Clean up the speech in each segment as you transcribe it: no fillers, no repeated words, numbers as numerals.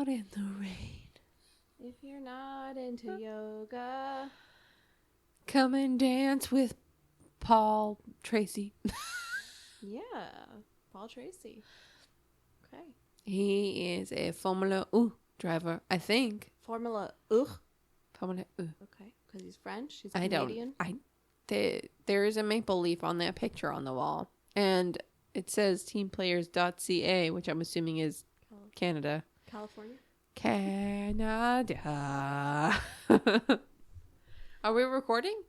out in the rain. If you're not into yoga. Come and dance with Paul Tracy. Yeah. Paul Tracy. Okay. He is a Formula U driver, I think. Formula U. Formula U. Okay. Because he's French. He's Canadian. There is a maple leaf on that picture on the wall. And it says teamplayers.ca, which I'm assuming is Canada. California? Canada. Are we recording?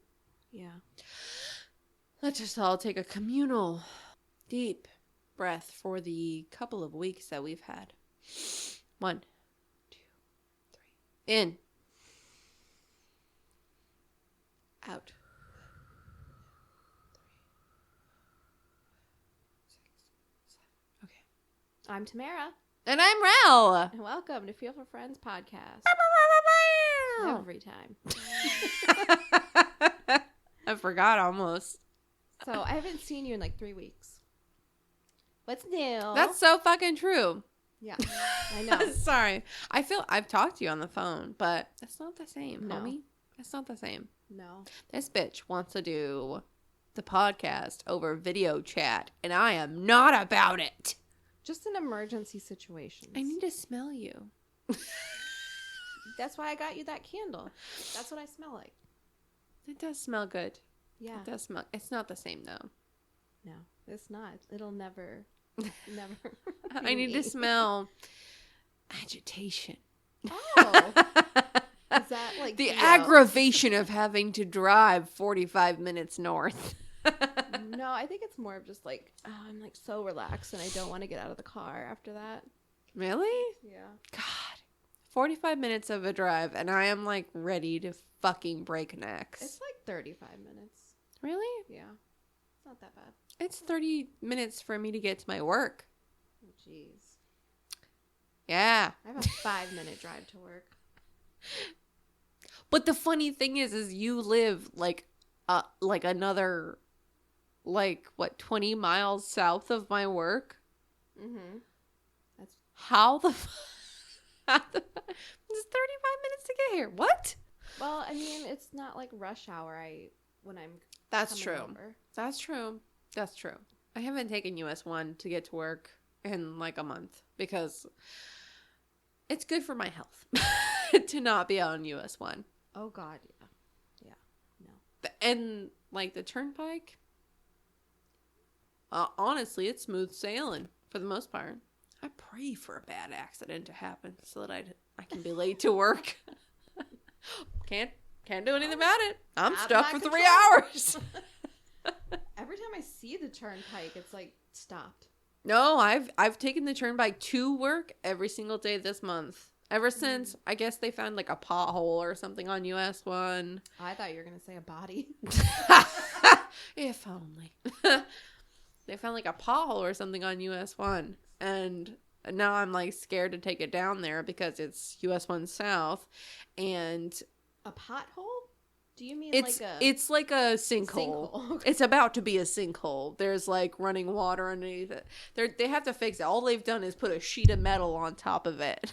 Yeah. Let's just all take a communal, deep breath for the couple of weeks that we've had. 1, 2, 3. In. Out. 3, 6, 7. Okay. I'm Tamara. And I'm Rell. And welcome to Fearful Friends Podcast. Every time. I forgot almost. So I haven't seen you in like 3 weeks. What's new? That's so fucking true. Yeah, I know. Sorry. I feel I've talked to you on the phone, but that's not the same, No. homie. That's not the same. No. This bitch wants to do the podcast over video chat, and I am not about it. Just in emergency situations. I need to smell you. That's why I got you that candle. That's what I smell like. It does smell good. Yeah. It does smell. It's not the same though. No, it's not. It'll never. I need to smell agitation. Oh. Is that like the aggravation of having to drive 45 minutes north? No, I think it's more of just like, oh, I'm like so relaxed and I don't want to get out of the car after that. Really? Yeah. God. 45 minutes of a drive and I am like ready to fucking break necks. It's like 35 minutes. Really? Yeah. It's not that bad. It's 30 minutes for me to get to my work. Oh, jeez. Yeah. I have a 5-minute drive to work. But the funny thing is you live like another, 20 miles south of my work? Mm-hmm. It's 35 minutes to get here. What? Well, I mean, it's not like rush hour when I'm That's coming true. over. That's true. That's true. I haven't taken US 1 to get to work in like a month because it's good for my health to not be on US 1. Oh, God, yeah. Yeah, no. And like the turnpike, honestly, it's smooth sailing for the most part. I pray for a bad accident to happen so that I can be late to work. Can't do anything about it. I'm Not stuck my for control. 3 hours. Every time I see the turnpike, it's like stopped. No, I've taken the turnpike to work every single day this month. Ever since, I guess they found like a pothole or something on US 1. I thought you were going to say a body. If only. They found like a pothole or something on US 1. And now I'm like scared to take it down there because it's US 1 South. And A pothole? Do you mean it's like a sinkhole. Okay. It's about to be a sinkhole. There's like running water underneath it. They have to fix it. All they've done is put a sheet of metal on top of it.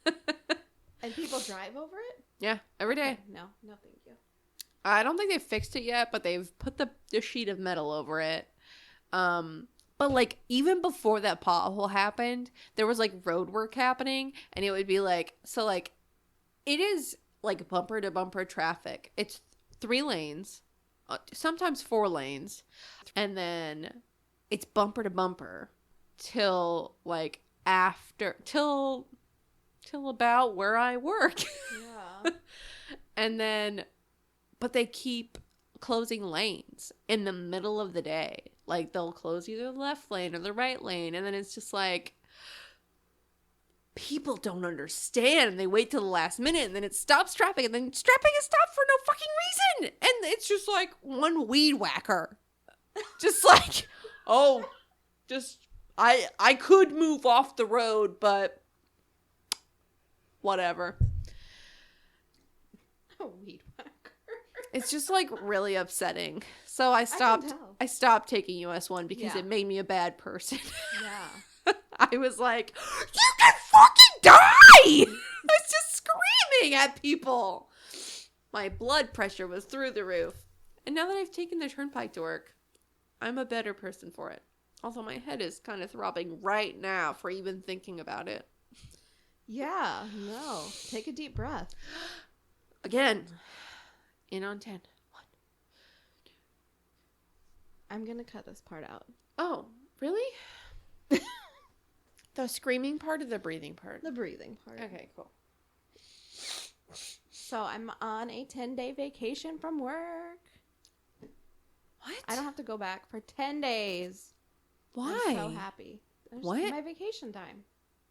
And people drive over it? Yeah, every day. Okay. No, thank you. I don't think they've fixed it yet, but they've put the sheet of metal over it. But like even before that pothole happened, there was like road work happening, and it would be like, so like it is like bumper to bumper traffic. It's 3 lanes, sometimes 4 lanes, and then it's bumper to bumper till about where I work. Yeah. And then, but they keep closing lanes in the middle of the day. Like they'll close either the left lane or the right lane. And then it's just like, people don't understand. And they wait till the last minute and then it stops traffic. And then traffic is stopped for no fucking reason. And it's just like one weed whacker. Just like, I could move off the road, but whatever. A weed whacker. It's just like really upsetting. So I stopped taking US 1 because it made me a bad person. Yeah. I was like, you can fucking die! I was just screaming at people. My blood pressure was through the roof. And now that I've taken the turnpike to work, I'm a better person for it. Although my head is kind of throbbing right now for even thinking about it. Yeah, no. Take a deep breath. Again. In on 10. 1. I'm going to cut this part out. Oh, really? The screaming part or the breathing part? The breathing part. Okay, cool. So I'm on a 10-day vacation from work. What? I don't have to go back for 10 days. Why? I'm so happy. It's What? my vacation time.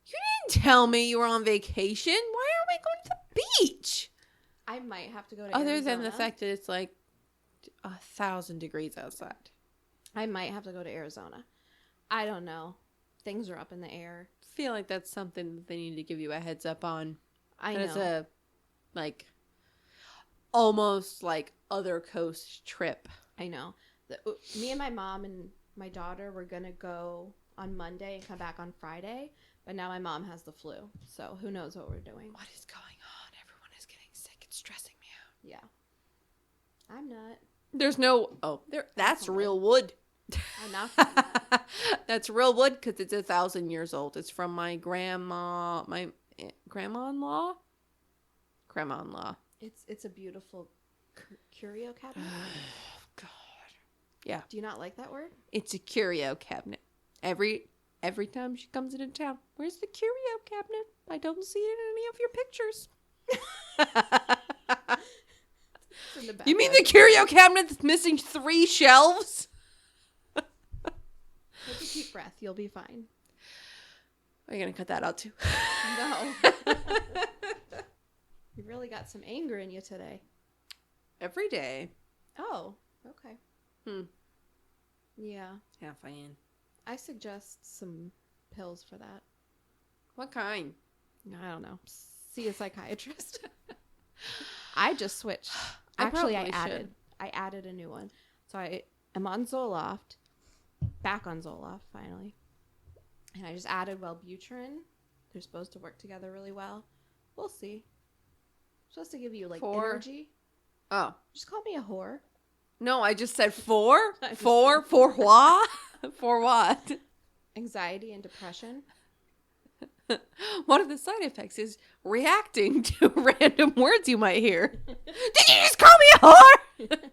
You didn't tell me you were on vacation. Why are we going to the beach? I might have to go to Other Arizona. than the fact that it's like 1,000 degrees outside. I might have to go to Arizona. I don't know. Things are up in the air. I feel like that's something that they need to give you a heads up on. I know. It's a, like, almost like other coast trip. I know. Me and my mom and my daughter were going to go on Monday and come back on Friday. But now my mom has the flu. So who knows what we're doing. What is going on? Everyone is getting sick. It's stressing me out. Yeah. I'm not. There's no... Oh, that's real wood. I'm not. That's real wood because it's 1,000 years old. It's from my grandma... My grandma-in-law? Grandma-in-law. It's a beautiful curio cabinet. God. Yeah. Do you not like that word? It's a curio cabinet. Every time she comes into town, where's the curio cabinet? I don't see it in any of your pictures. It's in the back. You mean the curio cabinet that's missing 3 shelves? Take a deep breath. You'll be fine. Are you going to cut that out too? No. You really got some anger in you today. Every day. Oh, okay. Yeah. Yeah, fine. I suggest some pills for that. What kind? I don't know. See a psychiatrist. I just switched. I Actually, probably I should. added a new one. So I am on Zoloft. Back on Zoloft, finally. And I just added Wellbutrin. They're supposed to work together really well. We'll see. Supposed to give you, like, 4. energy. Oh. Just call me a whore. No, I just said 4. I'm just 4? For what? For what? Anxiety and depression. One of the side effects is reacting to random words you might hear. Did you just call me a whore?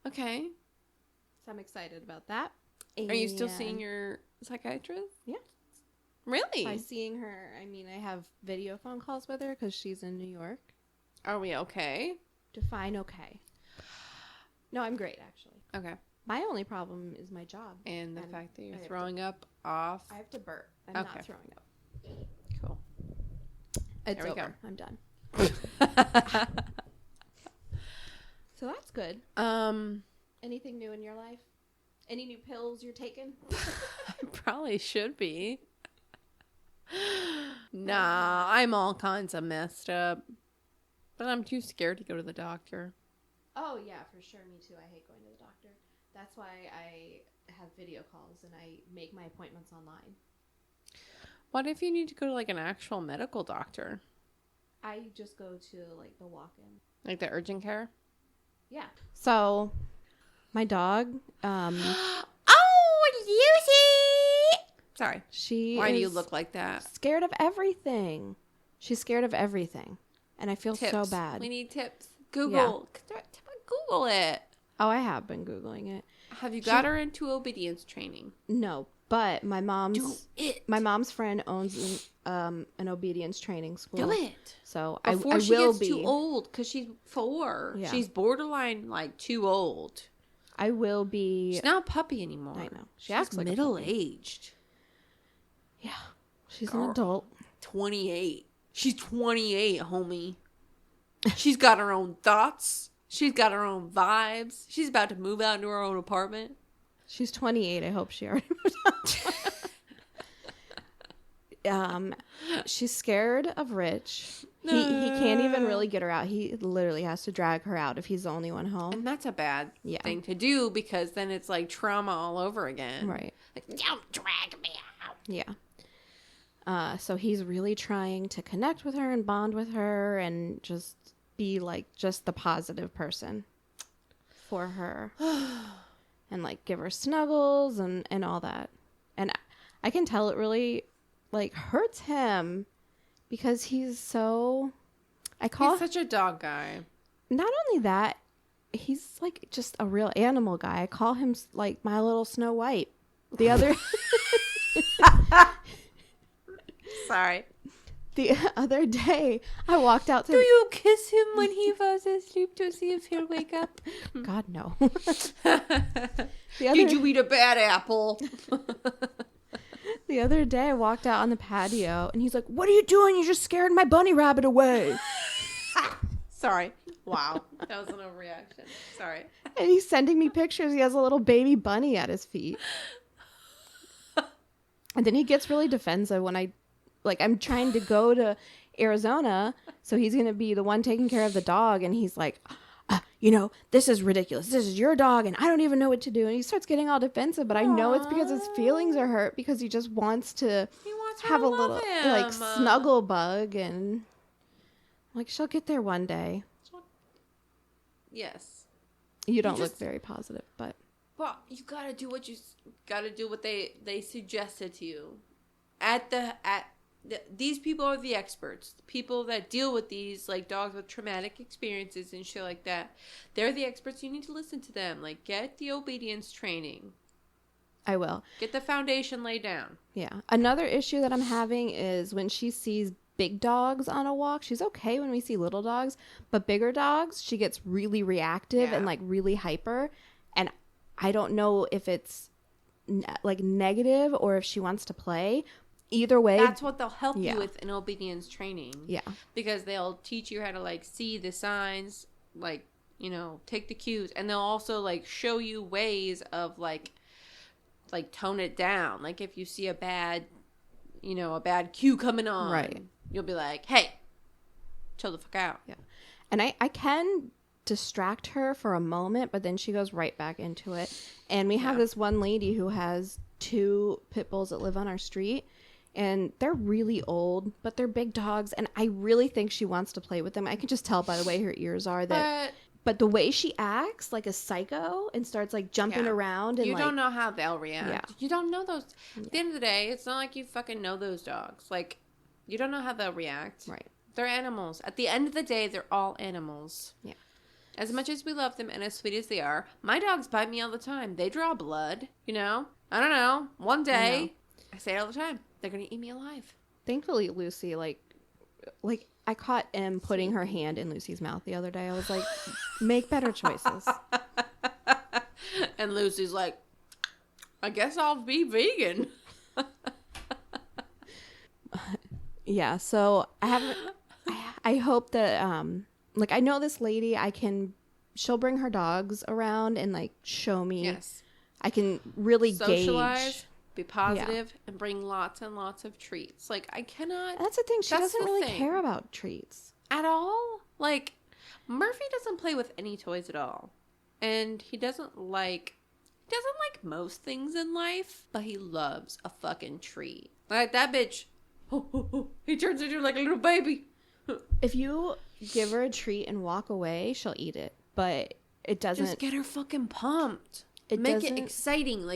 Okay. So I'm excited about that. Are you still seeing And your psychiatrist? Yeah. Really? by seeing her, I mean, I have video phone calls with her because she's in New York. Are we okay? Define okay. No, I'm great, actually. Okay. My only problem is my job. And the And fact that I you're have throwing up off. I have to burp. I'm Okay. not throwing up. Cool. It's There we over. I'm done. go. So that's good. Anything new in your life? Any new pills you're taking? Probably should be. Nah, I'm all kinds of messed up. But I'm too scared to go to the doctor. Oh, yeah, for sure. Me too. I hate going to the doctor. That's why I have video calls and I make my appointments online. What if you need to go to like an actual medical doctor? I just go to like the walk-in. Like the urgent care? Yeah. So, my dog, Oh, Lucy! Sorry. she Why do you is look like that? scared of everything. She's scared of everything. And I feel Tips. so bad. We need tips. Google. Google it. Oh, I have been Googling it. Have you got her into obedience training? No, but my Do mom's it. my mom's friend owns an obedience training school. Do it. So Before I she will gets be too old, because she's 4. Yeah. She's borderline like too old. I will be. She's not a puppy anymore. I know. She She's acts like a middle puppy. aged. Yeah, she's Girl. an adult. 28. She's 28, homie. She's got her own thoughts. She's got her own vibes. She's about to move out into her own apartment. She's 28. I hope she already moved out. She's scared of Rich. He can't even really get her out. He literally has to drag her out if he's the only one home. And that's a bad Yeah. thing to do because then it's like trauma all over again. Right. Like, don't drag me out. Yeah. So he's really trying to connect with her and bond with her and just be like just the positive person for her and like give her snuggles and all that. And I can tell it really hurts him because he's so, he's such a dog guy. Not only that, he's like just a real animal guy. I call him like my little Snow White. The other Sorry. The other day, I walked out to... Do you kiss him when he falls asleep to see if he'll wake up? God, no. Did you eat a bad apple? The other day, I walked out on the patio, and he's like, what are you doing? You just scared my bunny rabbit away. Sorry. Wow. That was an overreaction. Sorry. And he's sending me pictures. He has a little baby bunny at his feet. And then he gets really defensive when I'm trying to go to Arizona, so he's going to be the one taking care of the dog. And he's like, this is ridiculous. This is your dog, and I don't even know what to do. And he starts getting all defensive, but I know it's because his feelings are hurt because he just wants to have a little, snuggle bug. And, she'll get there one day. Yes. You don't look very positive, but... Well, you gotta do what they suggested to you. These people are the experts. The people that deal with these dogs with traumatic experiences and shit like that. They're the experts. You need to listen to them. Get the obedience training. I will. Get the foundation laid down. Yeah. Another issue that I'm having is when she sees big dogs on a walk. She's okay when we see little dogs, but bigger dogs, she gets really reactive and really hyper. And I don't know if it's negative or if she wants to play. Either way, that's what they'll help you with in obedience training. Yeah, because they'll teach you how to see the signs, take the cues, and they'll also show you ways of tone it down. If you see a bad cue coming on, right, you'll be like, hey, chill the fuck out. Yeah, and I can distract her for a moment, but then she goes right back into it. And we have this one lady who has 2 pit bulls that live on our street, and they're really old, but they're big dogs, and I really think she wants to play with them. I can just tell by the way her ears are that but the way she acts like a psycho and starts jumping around, and you don't know how they'll react. Yeah. You don't know those. At the end of the day, it's not like you fucking know those dogs. You don't know how they'll react. Right. They're animals. At the end of the day, they're all animals. Yeah. As much as we love them and as sweet as they are, my dogs bite me all the time. They draw blood, I don't know. One day, I say it all the time, they're going to eat me alive. Thankfully, Lucy, I caught M putting her hand in Lucy's mouth the other day. I was like, make better choices. And Lucy's like, I guess I'll be vegan. Yeah, so I hope that, I know this lady, she'll bring her dogs around and show me. Yes. I can really socialize, be positive, and bring lots and lots of treats. I cannot. That's the thing. She doesn't really care about treats at all. Murphy doesn't play with any toys at all, and he doesn't like most things in life, but he loves a fucking treat. That bitch. He turns into a little baby. If you give her a treat and walk away, she'll eat it. But it doesn't... Just get her fucking pumped. It Make it exciting.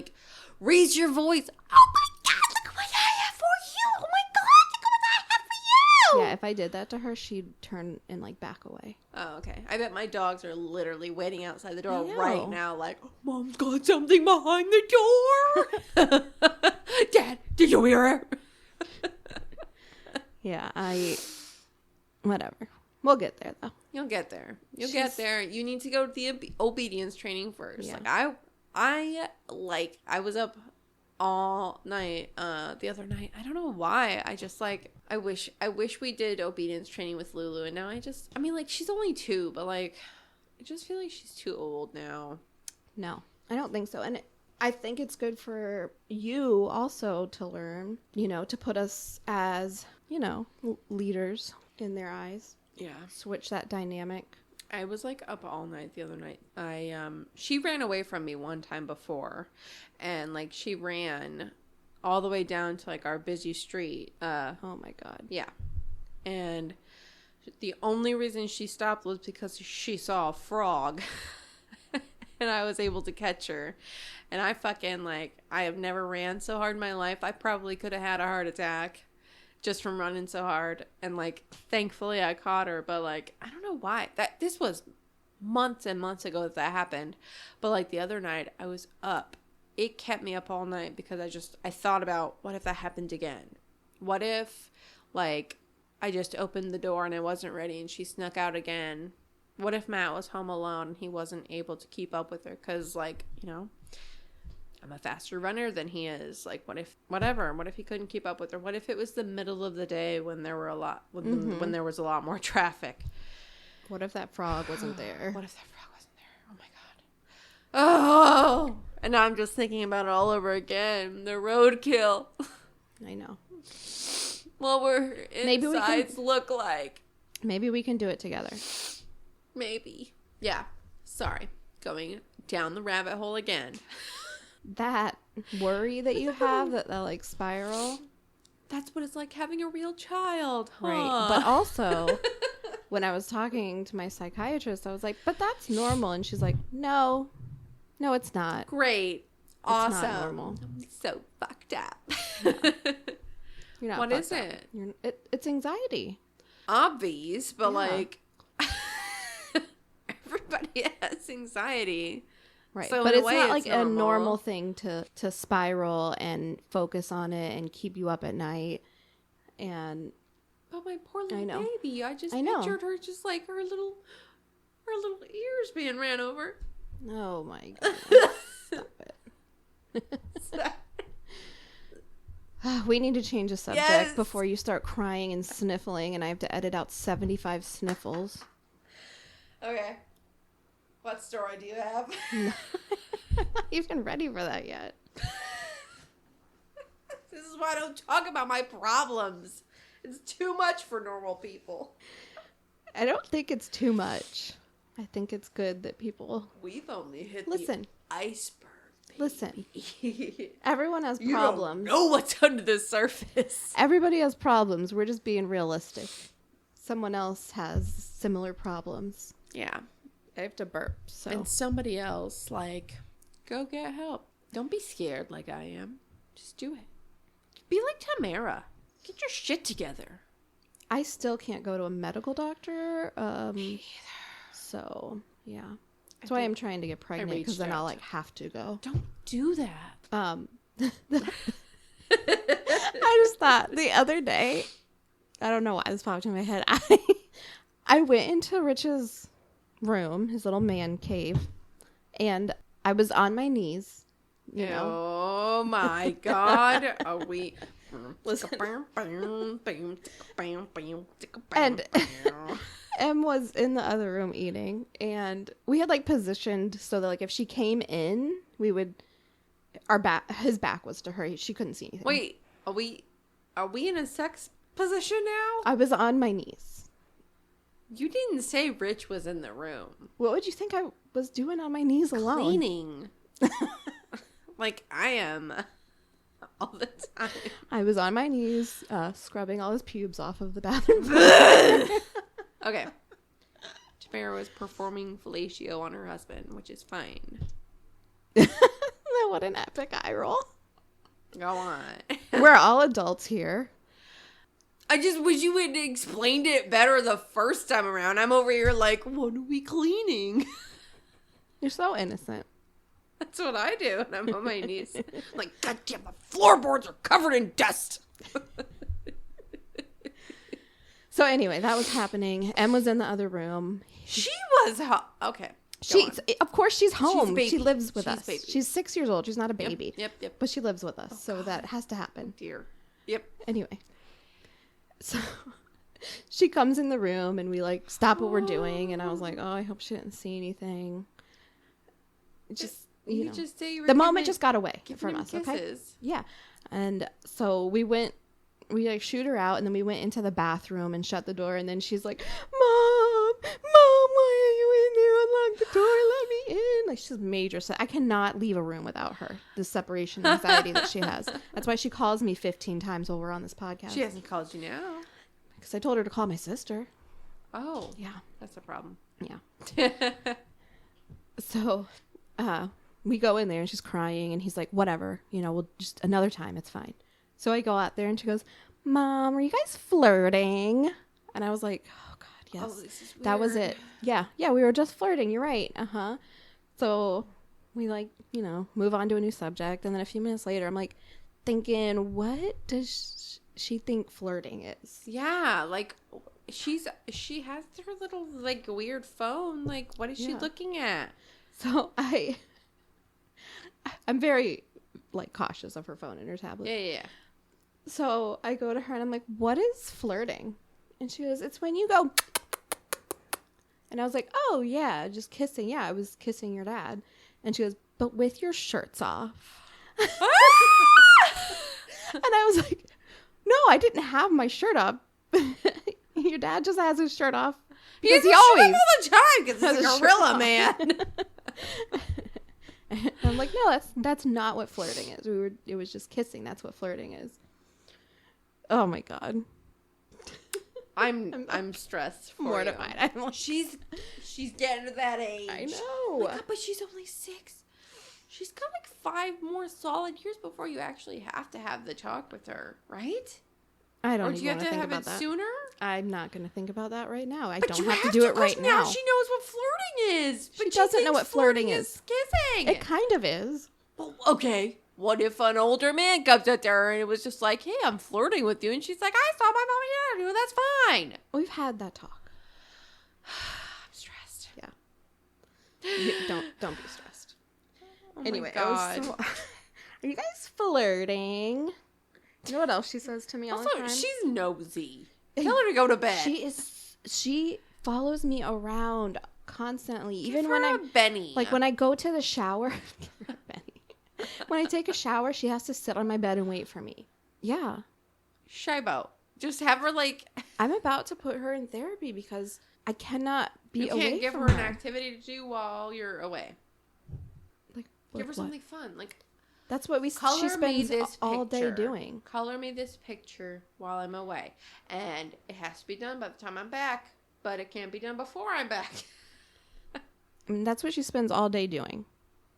Raise your voice. Oh my God, look what I have for you. Oh my God, look what I have for you. Yeah, if I did that to her, she'd turn and back away. Oh, okay. I bet my dogs are literally waiting outside the door right now Mom's got something behind the door. Dad, did you hear her? Yeah, whatever. We'll get there, though. You'll get there. Get there. You need to go to the obedience training first. Yeah. I was up all night the other night. I don't know why. I just I wish we did obedience training with Lulu, and now she's only 2, but I just feel like she's too old now. No, I don't think so. And I think it's good for you also to learn, to put us as, leaders in their eyes. Yeah. Switch that dynamic. I was up all night the other night. She ran away from me one time before, and she ran all the way down to like our busy street. Oh my God. Yeah. And the only reason she stopped was because she saw a frog. And I was able to catch her. And I fucking, like, I have never ran so hard in my life. I probably could have had a heart attack just from running so hard. And, like, thankfully I caught her. But, like, I don't know why. This was months and months ago that happened. But, like, the other night I was up. It kept me up all night because I thought about, what if that happened again? What if, like, I just opened the door and I wasn't ready and she snuck out again? What if Matt was home alone and he wasn't able to keep up with her? Because, like, you know, I'm a faster runner than he is. Like, what if he couldn't keep up with her? What if it was the middle of the day when there were when there was a lot more traffic? What if that frog wasn't there? What if that frog wasn't there? Oh my God. Oh! And now I'm just thinking about it all over again. The roadkill. I know. What were insides look like? Maybe we can do it together. Maybe. Yeah. Sorry. Going down the rabbit hole again. That worry that you have, that like spiral. That's what it's like having a real child. Huh? Right. But also, when I was talking to my psychiatrist, I was like, but that's normal. And she's like, no, it's not. Great. Awesome. It's not normal. I'm so fucked up. You're not. What is up. it? It's anxiety. Obvious, but Yeah. like everybody has anxiety. Right. So but in it's a way, not like normal. a normal thing to spiral and focus on it and keep you up at night. And But my poor little know. baby, I know. pictured her just like her little ears being ran over. oh my God. Stop it. We need to change the subject Yes. before you start crying and sniffling and I have to edit out 75 sniffles. Okay. What story do you have? I'm not even ready for that yet. This is why I don't talk about my problems. It's too much for normal people. I don't think it's too much. I think it's good that people We've only hit listen. the iceberg. Listen. Baby. Everyone has You problems. don't know what's under the surface. Everybody has problems. We're just being realistic. Someone else has similar problems. Yeah. I have to burp. So And somebody else, like, go get help. Don't be scared like I am. Just do it. Be like Tamara. Get your shit together. I still can't go to a medical doctor. Me either. So yeah, that's why I'm trying to get pregnant because then I'll like have to go. Don't do that. I just thought the other day, I don't know why this popped in my head. I went into Rich's room, his little man cave, and I was on my knees. You know. Oh my God. Are we? Listen. And Em was in the other room eating, and we had like positioned so that like if she came in, we would his back was to her. She couldn't see anything. Wait, are we in a sex position now? I was on my knees. You didn't say Rich was in the room. What would you think I was doing on my knees alone? Cleaning. Like I am all the time. I was on my knees, scrubbing all his pubes off of the bathroom. Okay. Tamara was performing fellatio on her husband, which is fine. What an epic eye roll. Go on. We're all adults here. I just wish you had explained it better the first time around. I'm over here like, what are we cleaning? You're so innocent. That's what I do when I'm on my knees. Like, goddamn, the floorboards are covered in dust. So anyway, that was happening. Em was in the other room. She was okay. Of course, she's home. baby. She lives with She's us. baby. She's 6 years old. She's not a baby. Yep. But she lives with us, so that has to happen. Dear. Yep. Anyway, so she comes in the room and we like stop what we're doing, and I was like, oh, I hope she didn't see anything. Just you know, just say you were the moment just got away giving from him us. Okay. kisses. Yeah, and so we like shoot her out, and then we went into the bathroom and shut the door, and then she's like, Mom, why are you in there? Unlock the door, let me in. Like she's major. So I cannot leave a room without her. The separation anxiety that she has. That's why she calls me 15 times while we're on this podcast. She hasn't called you now. Because I told her to call my sister. Oh. Yeah. That's a problem. Yeah. So, we go in there and she's crying and he's like, whatever, we'll just another time. It's fine. So I go out there and she goes, Mom, are you guys flirting? And I was like, oh God, yes. Oh, this is weird. That was it. Yeah. Yeah. We were just flirting. You're right. So we move on to a new subject. And then a few minutes later, I'm like thinking, what does she think flirting is? Yeah. Like she has her little like weird phone. Like what is she looking at? So I'm very like cautious of her phone and her tablet. Yeah. So I go to her and I'm like, what is flirting? And she goes, it's when you go. And I was like, oh yeah, just kissing. Yeah, I was kissing your dad. And she goes, but with your shirts off. And I was like, no, I didn't have my shirt up. Your dad just has his shirt off. Because he always all the time because he's a gorilla man. And I'm like, no, that's not what flirting is. It was just kissing. That's what flirting is. Oh my God. I'm stressed for mortified. you. I'm like, she's getting to that age. I know. Oh my God, but she's only 6. She's got like 5 more solid years before you actually have to have the talk with her, right? I don't. Or do you have to have it sooner? I'm not going to think about that right now. I but don't you have to do it right now. She knows what flirting is. But she doesn't know what flirting is. Kissing. It kind of is. Well, okay. What if an older man comes up to her and it was just like, hey, I'm flirting with you. And she's like, I saw my mom and dad do. That's fine. We've had that talk. I'm stressed. Yeah. Don't be stressed. Oh anyway, my God. are you guys flirting? You know what else she says to me all the time? She's nosy. Tell her to go to bed. She follows me around constantly. Even Give when her I'm a Benny. like when I go to the shower. Benny. When I take a shower, she has to sit on my bed and wait for me. Yeah. Shibo. Just have her like. I'm about to put her in therapy because I cannot be away from her. You can't give her an activity to do while you're away. Like give her something fun. Like that's what she spends all day doing. Color me this picture while I'm away. And it has to be done by the time I'm back. But it can't be done before I'm back. I mean, that's what she spends all day doing.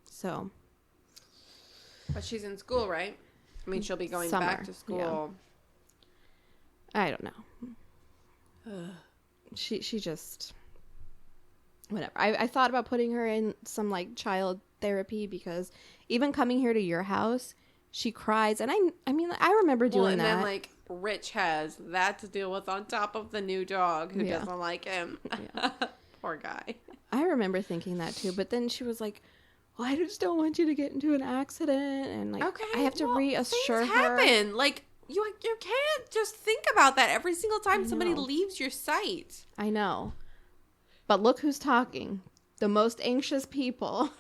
So. But she's in school, right? I mean, she'll be going back to school. Yeah. I don't know. She just... Whatever. I thought about putting her in some, like, child therapy because even coming here to your house, she cries. And I mean, I remember doing that. And then, like, Rich has that to deal with on top of the new dog who doesn't like him. Yeah. Poor guy. I remember thinking that, too. But then she was like... Well, I just don't want you to get into an accident, and like I have to reassure her. Happen. Like you can't just think about that every single time somebody leaves your sight. I know, but look who's talking. The most anxious people.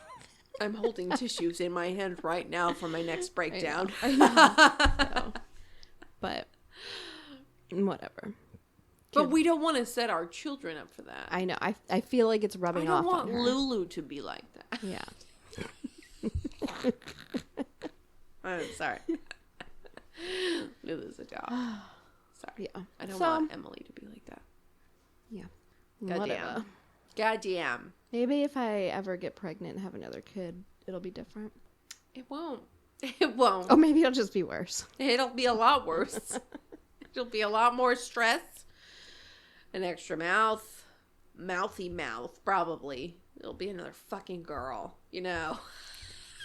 I'm holding tissues in my hand right now for my next breakdown. I know. So, but whatever. But we don't want to set our children up for that. I know. I feel like it's rubbing off on her. I don't want Lulu to be like that. Yeah. I'm sorry. Lulu's a dog. Sorry. Yeah. I don't want Emily to be like that. Yeah. Goddamn. Maybe if I ever get pregnant and have another kid, it'll be different. It won't. It won't. Oh, maybe it'll just be worse. It'll be a lot worse. It'll be a lot more stress. An extra mouthy mouth, probably. It'll be another fucking girl, you know.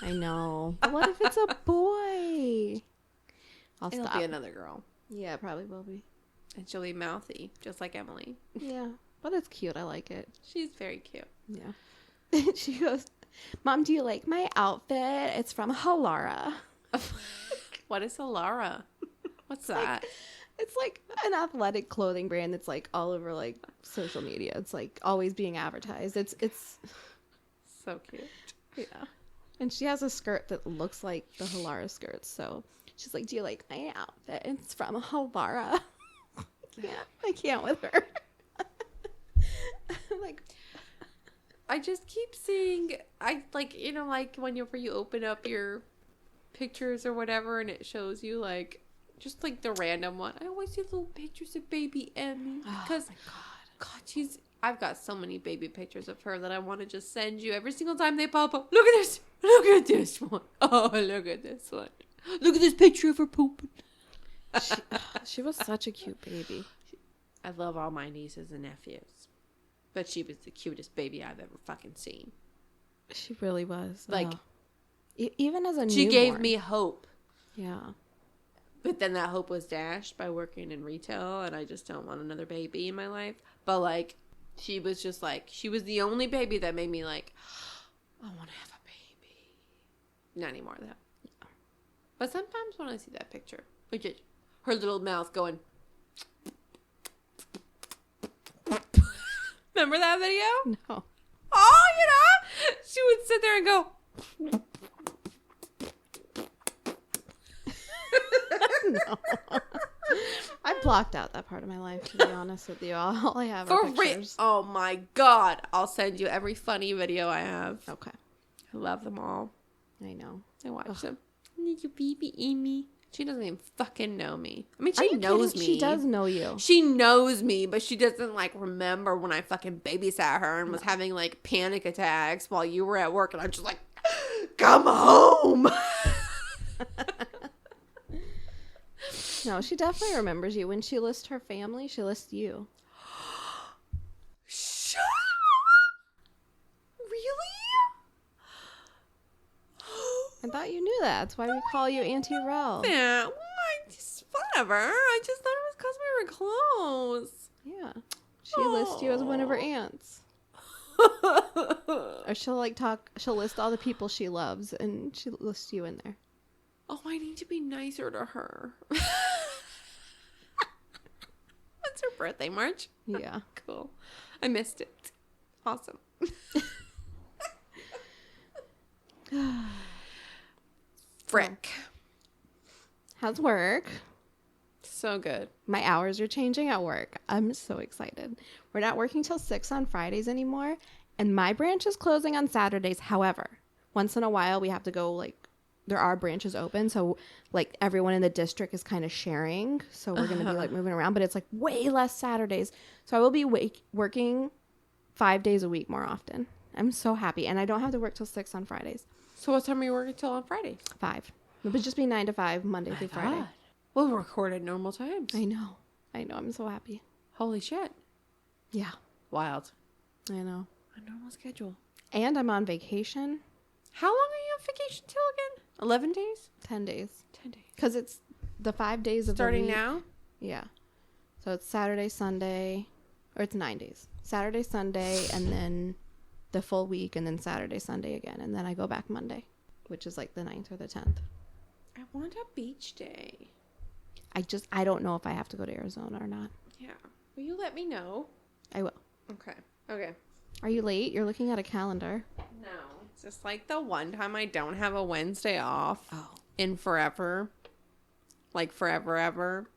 I know. But what if it's a boy? It'll be another girl. Yeah, it probably will be. And she'll be mouthy, just like Emily. Yeah, but it's cute. I like it. She's very cute. Yeah. She goes, Mom, do you like my outfit? It's from Halara. What is Halara? What's that? It's like an athletic clothing brand that's like all over like social media. It's like always being advertised. It's so cute. Yeah. And she has a skirt that looks like the Halara skirts. So she's like, do you like my outfit? It's from Halara. I can't with her. I'm like, I just keep seeing, like whenever you open up your pictures or whatever and it shows you like, just like the random one. I always see little pictures of baby Emmy because, I've got so many baby pictures of her that I want to just send you every single time they pop up. Look at this. Look at this one. Oh, look at this one. Look at this picture of her pooping. She was such a cute baby. I love all my nieces and nephews. But she was the cutest baby I've ever fucking seen. She really was. Like, even as a she newborn. gave me hope. Yeah. But then that hope was dashed by working in retail, and I just don't want another baby in my life. But, like, she was just, like, she was the only baby that made me, like, I want to have a baby. Not anymore, though. Yeah. But sometimes when I see that picture, which is her little mouth going. Remember that video? No. Oh, she would sit there and go. No. I blocked out that part of my life, to be honest with you. All I have are pictures. Oh my God. I'll send you every funny video I have. Okay. I love them all. I know. I watch them. You baby Amy. She doesn't even fucking know me. I mean, she knows me. She does know you. She knows me, but she doesn't, like, remember when I fucking babysat her and was having, like, panic attacks while you were at work. And I'm just like, come home. No, she definitely remembers you. When she lists her family, she lists you. Shut up. Really? I thought you knew that. That's why we call you Auntie Rell. Yeah, well, whatever. I just thought it was because we were close. Yeah. She lists you as one of her aunts. Or she'll list all the people she loves and she lists you in there. Oh, I need to be nicer to her. What's her birthday, March? Yeah. Cool. I missed it. Awesome. Frick. How's work? So good. My hours are changing at work. I'm so excited. We're not working till 6 on Fridays anymore, and my branch is closing on Saturdays. However, once in a while we have to go, like, there are branches open, so, like, everyone in the district is kind of sharing, so we're going to be, like, moving around, but it's, like, way less Saturdays. So I will be working 5 days a week more often. I'm so happy, and I don't have to work till 6 on Fridays. So what time are you working till on Fridays? 5. It would just be 9 to 5, Monday through Friday. God. We'll record at normal times. I know. I'm so happy. Holy shit. Yeah. Wild. I know. A normal schedule. And I'm on vacation. How long are you on vacation till again? 11 days? 10 days. 10 days. Because it's the 5 days of starting the week. now? Yeah. So it's Saturday, Sunday, or it's 9 days. Saturday, Sunday, and then the full week, and then Saturday, Sunday again. And then I go back Monday, which is like the 9th or the 10th. I want a beach day. I don't know if I have to go to Arizona or not. Yeah. Will you let me know? I will. Okay. Are you late? You're looking at a calendar. No. It's just like the one time I don't have a Wednesday off Oh. in forever. Like forever ever.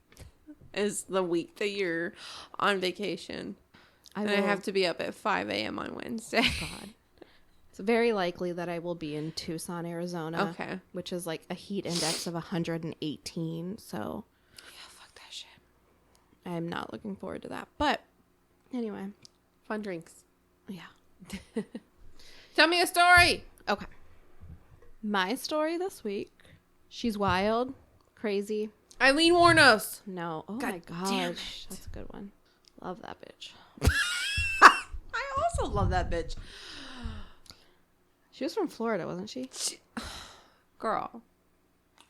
Is the week that you're on vacation. I have to be up at 5 a.m. on Wednesday. God. It's very likely that I will be in Tucson, Arizona. Okay. Which is like a heat index of 118. So Yeah, fuck that shit. I'm not looking forward to that. But anyway. Fun drinks. Yeah. Tell me a story. Okay. My story this week. She's wild, crazy. Eileen Warnos. No. Oh God my damn gosh. it. That's a good one. Love that bitch. I also love that bitch. She was from Florida, wasn't she? Girl.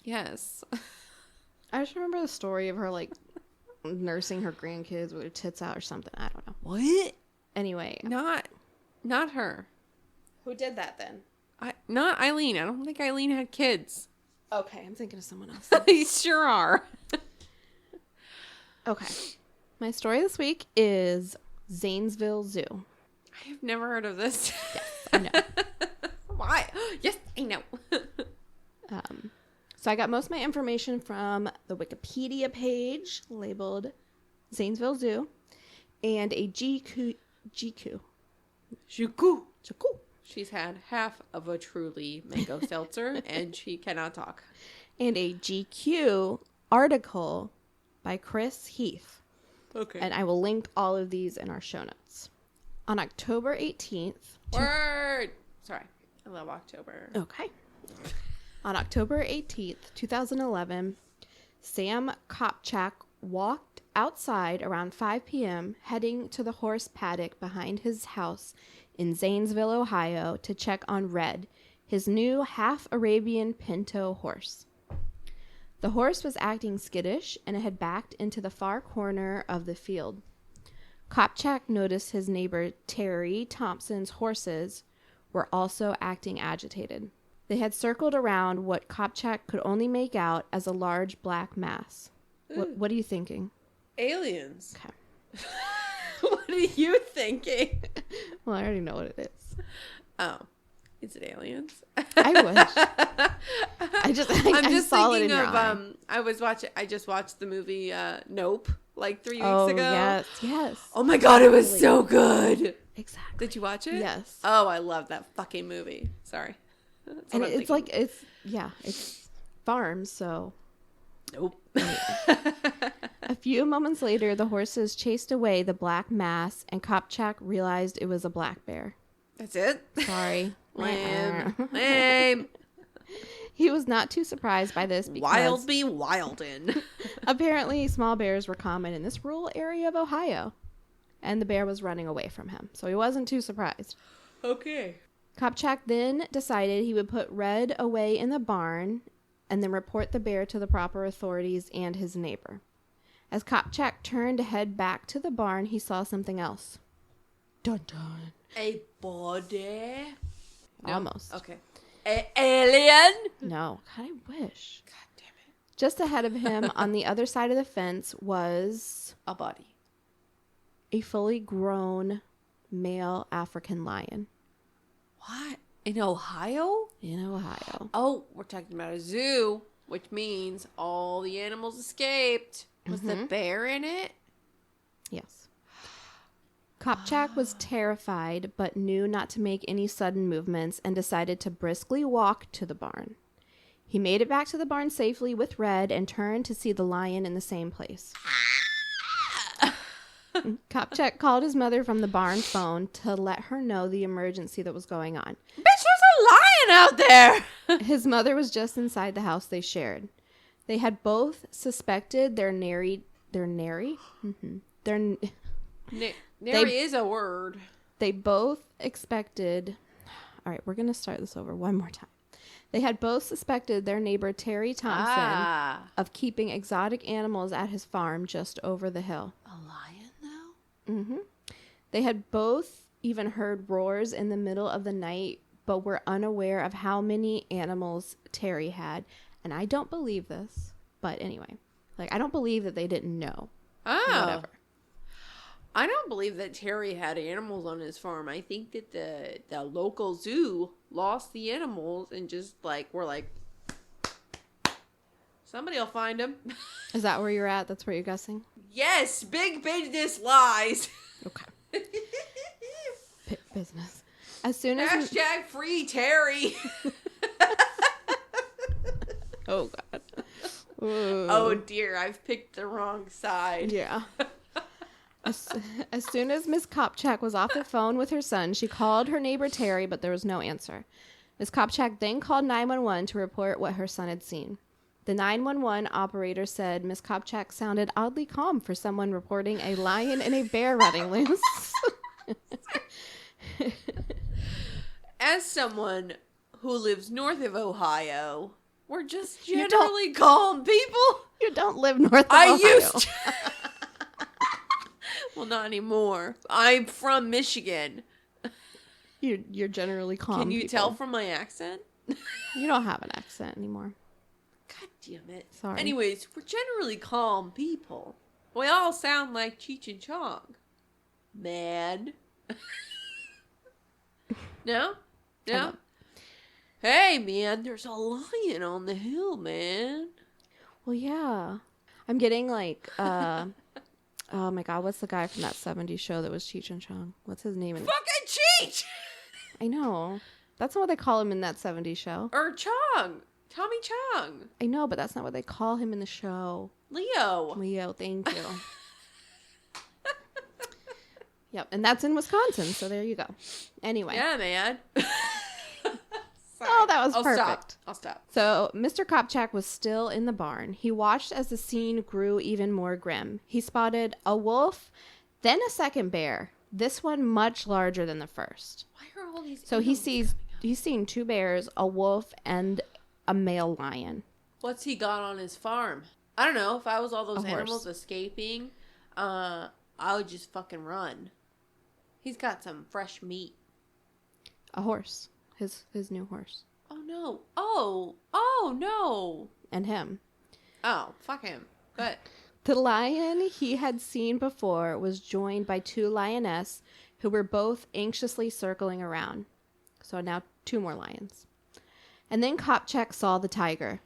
Yes. I just remember the story of her, like, nursing her grandkids with her tits out or something. I don't know. What? Anyway. Not her. Who did that then? Not Eileen. I don't think Eileen had kids. Okay, I'm thinking of someone else. You sure are. Okay. My story this week is Zanesville Zoo. I have never heard of this. Yes, I know. Why? Yes, I know. So I got most of my information from the Wikipedia page labeled Zanesville Zoo and a GQ So cool. She's had half of a truly mango seltzer, and she cannot talk. And a GQ article by Chris Heath. Okay. And I will link all of these in our show notes. On October 18th. Word! Sorry. I love October. Okay. On October 18th, 2011, Sam Kopchak walked outside around 5 p.m., heading to the horse paddock behind his house in Zanesville, Ohio, to check on Red, his new half-Arabian pinto horse. The horse was acting skittish, and it had backed into the far corner of the field. Kopchak noticed his neighbor Terry Thompson's horses were also acting agitated. They had circled around what Kopchak could only make out as a large black mass. What are you thinking? Aliens. Okay. What are you thinking? Well, I already know what it is. Oh. Is it aliens? I wish. I'm just thinking of I just watched the movie Nope like 3 weeks ago. Yes. Oh my god, it was so good. Exactly. Did you watch it? Yes. Oh, I love that fucking movie. Sorry. And it's like it's farms, so nope. A few moments later, the horses chased away the black mass, and Kopchak realized it was a black bear. That's it? Sorry. Lame. He was not too surprised by this because Wild be wildin'. apparently small bears were common in this rural area of Ohio, and the bear was running away from him, so he wasn't too surprised. Okay. Kopchak then decided he would put Red away in the barn and then report the bear to the proper authorities and his neighbor. As Kopchak turned to head back to the barn, he saw something else. Dun dun. A body? No? Almost. Okay. Alien? No. God, I wish. God damn it. Just ahead of him on the other side of the fence was A body. a fully grown male African lion. What? In Ohio? In Ohio. Oh, we're talking about a zoo, which means all the animals escaped. Was the bear in it? Yes. Kopchak was terrified, but knew not to make any sudden movements and decided to briskly walk to the barn. He made it back to the barn safely with Red and turned to see the lion in the same place. Kopchak called his mother from the barn phone to let her know the emergency that was going on. Bitch, there's a lion out there! His mother was just inside the house they shared. They had both suspected Nary is a word. They both expected... All right, we're going to start this over one more time. They had both suspected their neighbor Terry Thompson of keeping exotic animals at his farm just over the hill. A lion, though? Mm-hmm. They had both even heard roars in the middle of the night, but were unaware of how many animals Terry had. And I don't believe this, but anyway. Like, I don't believe that they didn't know. Oh. Whatever. I don't believe that Terry had animals on his farm. I think that the local zoo lost the animals and just, like, were like, somebody will find them. Is that where you're at? That's where you're guessing? Yes, big business lies. Okay. Business. As soon as... Hashtag free Terry. Oh, God. Ooh. Oh, dear. I've picked the wrong side. Yeah. As soon as Miss Kopchak was off the phone with her son, she called her neighbor Terry, but there was no answer. Miss Kopchak then called 911 to report what her son had seen. The 911 operator said Miss Kopchak sounded oddly calm for someone reporting a lion and a bear running loose. As someone who lives north of Ohio, we're just generally calm people. You don't live north of I Ohio. used to. Well, not anymore. I'm from Michigan. You're generally calm. Can you people. tell from my accent? You don't have an accent anymore. God damn it. Sorry. Anyways, we're generally calm people. We all sound like Cheech and Chong. Man. No? No? Hey, man, there's a lion on the hill, man. Well, yeah. I'm getting like, oh my God, what's the guy from that 70s show that was Cheech and Chong? What's his name? Fucking Cheech! I know. That's not what they call him in that 70s show. Or Chong. Tommy Chong. I know, but that's not what they call him in the show. Leo, thank you. Yep, and that's in Wisconsin, so there you go. Anyway. Yeah, man. Oh, that was perfect. I'll stop. So, Mr. Kopchak was still in the barn. He watched as the scene grew even more grim. He spotted a wolf, then a second bear. This one much larger than the first. Why are all these So he's seen 2 bears, a wolf, and a male lion. What's he got on his farm? I don't know. If I was all those A animals horse. escaping, I would just fucking run. He's got some fresh meat. A horse. His new horse. Oh, no. Oh, no. And him. Oh, fuck him. Good. The lion he had seen before was joined by 2 lioness who were both anxiously circling around. So now 2 more lions. And then Kopchak saw the tiger.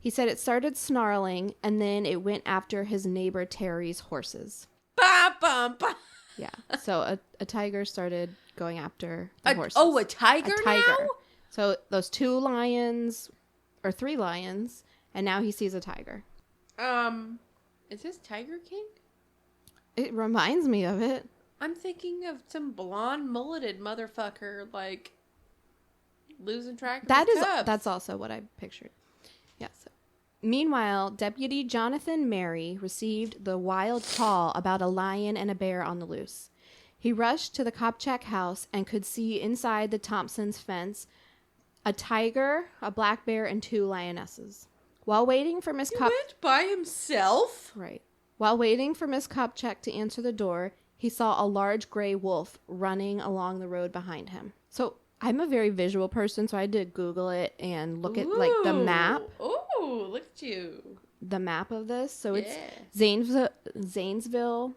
He said it started snarling, and then it went after his neighbor Terry's horses. Ba, ba, ba. Yeah. So a tiger started going after the horses. Oh, a tiger now? So those 2 lions, or 3 lions, and now he sees a tiger. Is this Tiger King? It reminds me of it. I'm thinking of some blonde mulleted motherfucker, like, losing track of his cubs. That's also what I pictured. Yes. Meanwhile, Deputy Jonathan Mary received the wild call about a lion and a bear on the loose. He rushed to the Kopchak house and could see inside the Thompsons' fence a tiger, a black bear, and 2 lionesses. While waiting for Miss went by himself? Right. While waiting for Miss Kopchak to answer the door, he saw a large gray wolf running along the road behind him. So I'm a very visual person, so I did Google it and look at like the map. Oh, look at you. The map of this. So Yeah. it's Zanesville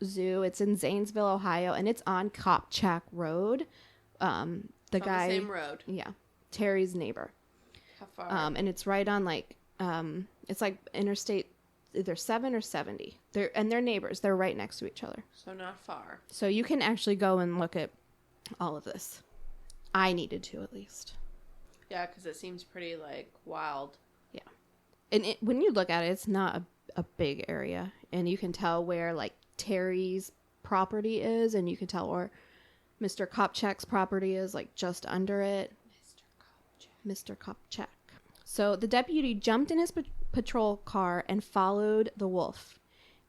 Zoo. It's in Zanesville, Ohio, and it's on Kopchak Road. The guy, the same road. Yeah, Terry's neighbor. How far? And it's right on like it's like Interstate either 7 or 70. They're neighbors. They're right next to each other. So not far. So you can actually go and look at all of this. I needed to, at least. Yeah, because it seems pretty, like, wild. Yeah. And when you look at it, it's not a big area. And you can tell where, like, Terry's property is. And you can tell where Mr. Kopchak's property is, like, just under it. Mr. Kopchak. So the deputy jumped in his patrol car and followed the wolf.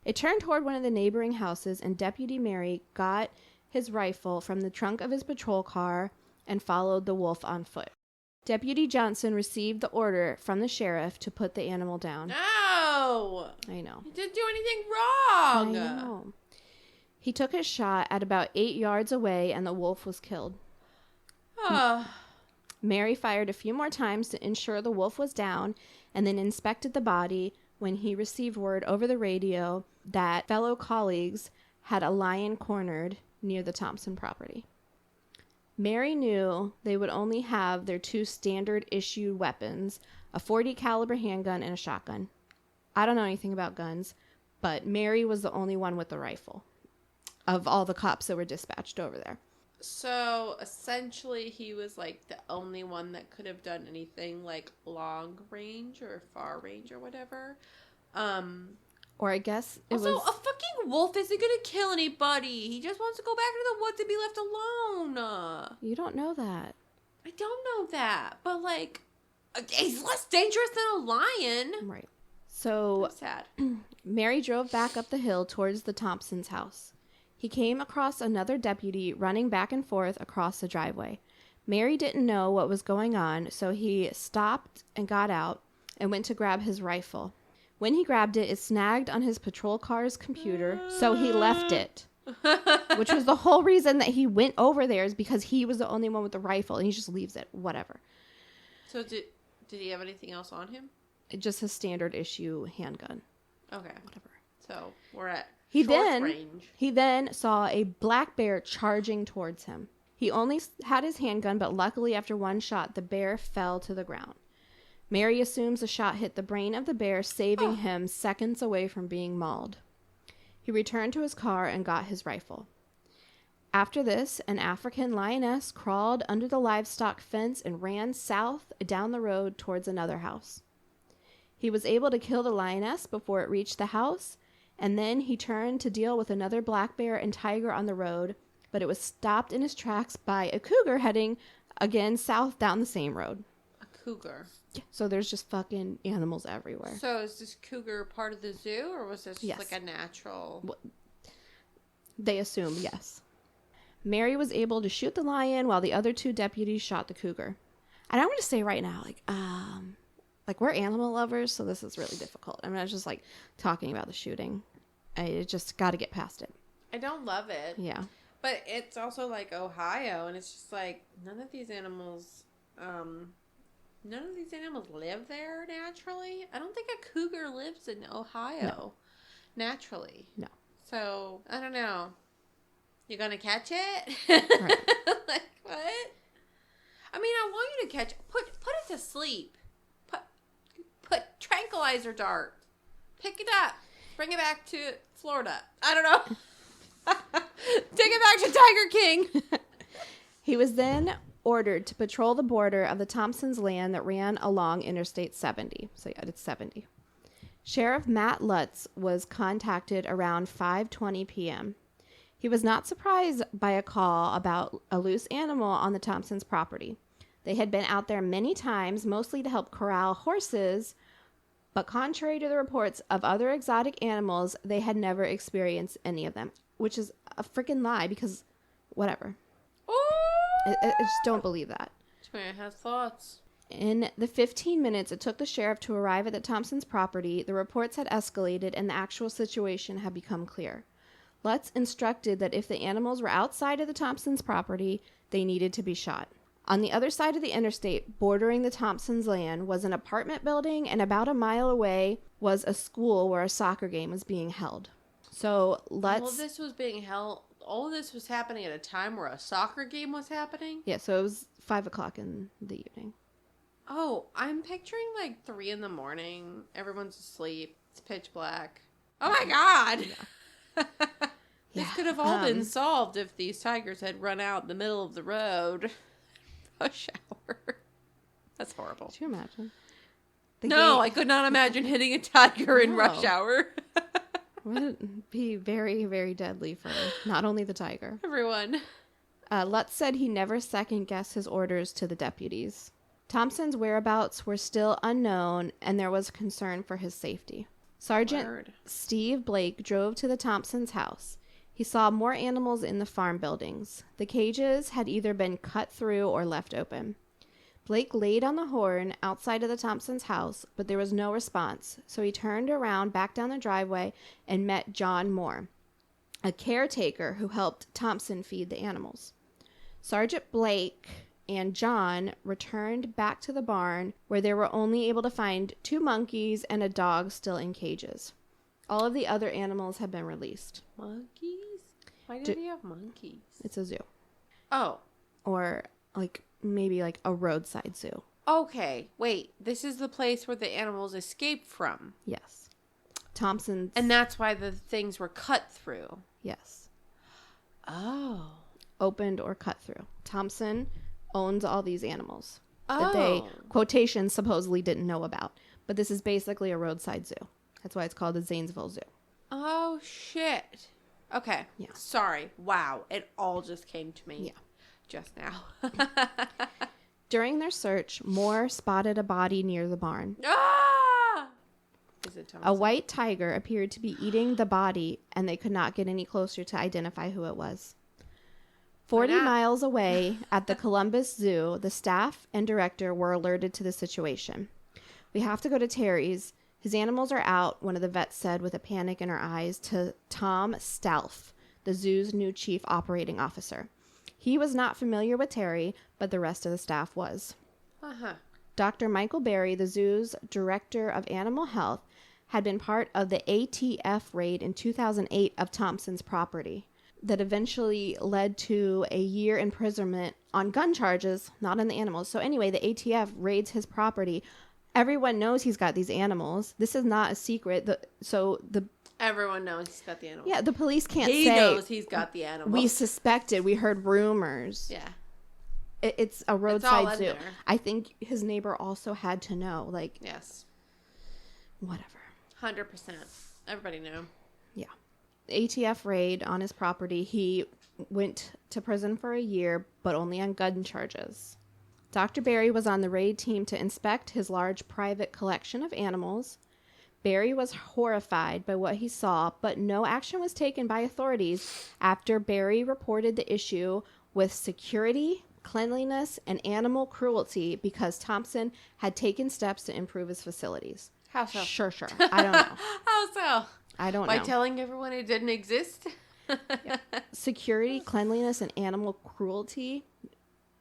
It turned toward one of the neighboring houses, and Deputy Mary got his rifle from the trunk of his patrol car and followed the wolf on foot. Deputy Johnson received the order from the sheriff to put the animal down. No! I know. He didn't do anything wrong! I know. He took his shot at about 8 yards away, and the wolf was killed. Mary fired a few more times to ensure the wolf was down, and then inspected the body when he received word over the radio that fellow colleagues had a lion cornered near the Thompson property. Mary knew they would only have their 2 standard issue weapons, a .40 caliber handgun and a shotgun. I don't know anything about guns, but Mary was the only one with the rifle of all the cops that were dispatched over there. So, essentially, he was, like, the only one that could have done anything, like, long range or far range or whatever. Or I guess it also, was... a fucking wolf isn't gonna kill anybody. He just wants to go back to the woods and be left alone. You don't know that. I don't know that. But, like, he's less dangerous than a lion. Right. So, That's sad. Mary drove back up the hill towards the Thompsons' house. He came across another deputy running back and forth across the driveway. Mary didn't know what was going on, so he stopped and got out and went to grab his rifle. When he grabbed it, it snagged on his patrol car's computer, so he left it. Which was the whole reason that he went over there, is because he was the only one with the rifle, and he just leaves it. Whatever. So did he have anything else on him? Just a standard issue handgun. Okay. Whatever. So we're at He short range. then saw a black bear charging towards him. He only had his handgun, but luckily after one shot, the bear fell to the ground. Mary assumes the shot hit the brain of the bear, saving him seconds away from being mauled. He returned to his car and got his rifle. After this, an African lioness crawled under the livestock fence and ran south down the road towards another house. He was able to kill the lioness before it reached the house, and then he turned to deal with another black bear and tiger on the road, but it was stopped in his tracks by a cougar heading again south down the same road. A cougar. So there's just fucking animals everywhere. So is this cougar part of the zoo, or was this just Yes. like a natural? They assumed yes. Mary was able to shoot the lion while the other 2 deputies shot the cougar. And I'm going to say right now, like we're animal lovers, so this is really difficult. I mean, I was just like talking about the shooting. I just got to get past it. I don't love it. Yeah. But it's also like Ohio, and it's just like none of these animals live there naturally. I don't think a cougar lives in Ohio naturally. No. So I don't know. You gonna catch it? Right. Like what? I mean, I want you to catch. Put it to sleep. Put tranquilizer dart. Pick it up. Bring it back to Florida. I don't know. Take it back to Tiger King. He was then ordered to patrol the border of the Thompsons' land that ran along Interstate 70. So yeah, it's 70. Sheriff Matt Lutz was contacted around 5:20 p.m. He was not surprised by a call about a loose animal on the Thompsons' property. They had been out there many times, mostly to help corral horses, but contrary to the reports of other exotic animals, they had never experienced any of them, which is a freaking lie because whatever. I just don't believe that. Tamara has thoughts. In the 15 minutes it took the sheriff to arrive at the Thompsons' property, the reports had escalated and the actual situation had become clear. Lutz instructed that if the animals were outside of the Thompsons' property, they needed to be shot. On the other side of the interstate, bordering the Thompsons' land, was an apartment building, and about a mile away was a school where a soccer game was being held. So Lutz... All of this was happening at a time where a soccer game was happening? Yeah, so it was 5 o'clock in the evening. Oh, I'm picturing like 3 a.m. Everyone's asleep. It's pitch black. Oh my God! Yeah. This could have all been solved if these tigers had run out in the middle of the road. Rush hour. That's horrible. Could you imagine? I could not imagine hitting a tiger in rush hour. Would be very, very deadly for not only the tiger. Everyone. Lutz said he never second-guessed his orders to the deputies. Thompson's whereabouts were still unknown, and there was concern for his safety. Sergeant Steve Blake drove to the Thompsons' house. He saw more animals in the farm buildings. The cages had either been cut through or left open. Blake laid on the horn outside of the Thompsons' house, but there was no response, so he turned around back down the driveway and met John Moore, a caretaker who helped Thompson feed the animals. Sergeant Blake and John returned back to the barn, where they were only able to find 2 monkeys and a dog still in cages. All of the other animals had been released. Monkeys? Why do they have monkeys? It's a zoo. Oh. Or maybe a roadside zoo. Okay, wait. This is the place where the animals escaped from. Yes. Thompson's. And that's why the things were cut through. Yes. Oh. Opened or cut through. Thompson owns all these animals Oh. that they, quotations, supposedly didn't know about. But this is basically a roadside zoo. That's why it's called the Zanesville Zoo. Oh, shit. Okay. Yeah. Sorry. Wow. It all just came to me. Yeah. Just now. During their search, Moore spotted a body near the barn. Ah! Is it Thompson? A white tiger appeared to be eating the body, and they could not get any closer to identify who it was. 40 miles away at the Columbus Zoo, the staff and director were alerted to the situation. "We have to go to Terry's. His animals are out," one of the vets said with a panic in her eyes to Tom Stalf, the zoo's new chief operating officer. He was not familiar with Terry, but the rest of the staff was. Uh-huh. Dr. Michael Berry, the zoo's director of animal health, had been part of the ATF raid in 2008 of Thompson's property that eventually led to a year imprisonment on gun charges, not on the animals. So anyway, the ATF raids his property, Everyone knows he's got these animals. This is not a secret. Everyone knows he's got the animals. Yeah, the police can't say. He knows he's got the animals. We suspected. We heard rumors. Yeah. It's a roadside zoo. There. I think his neighbor also had to know. Like, yes. Whatever. 100%. Everybody knew. Yeah. ATF raid on his property. He went to prison for a year, but only on gun charges. Dr. Barry was on the raid team to inspect his large private collection of animals. Barry was horrified by what he saw, but no action was taken by authorities after Barry reported the issue with security, cleanliness, and animal cruelty because Thompson had taken steps to improve his facilities. How so? Sure. I don't know. How so? I don't know. By telling everyone it didn't exist? Yeah. Security, cleanliness, and animal cruelty.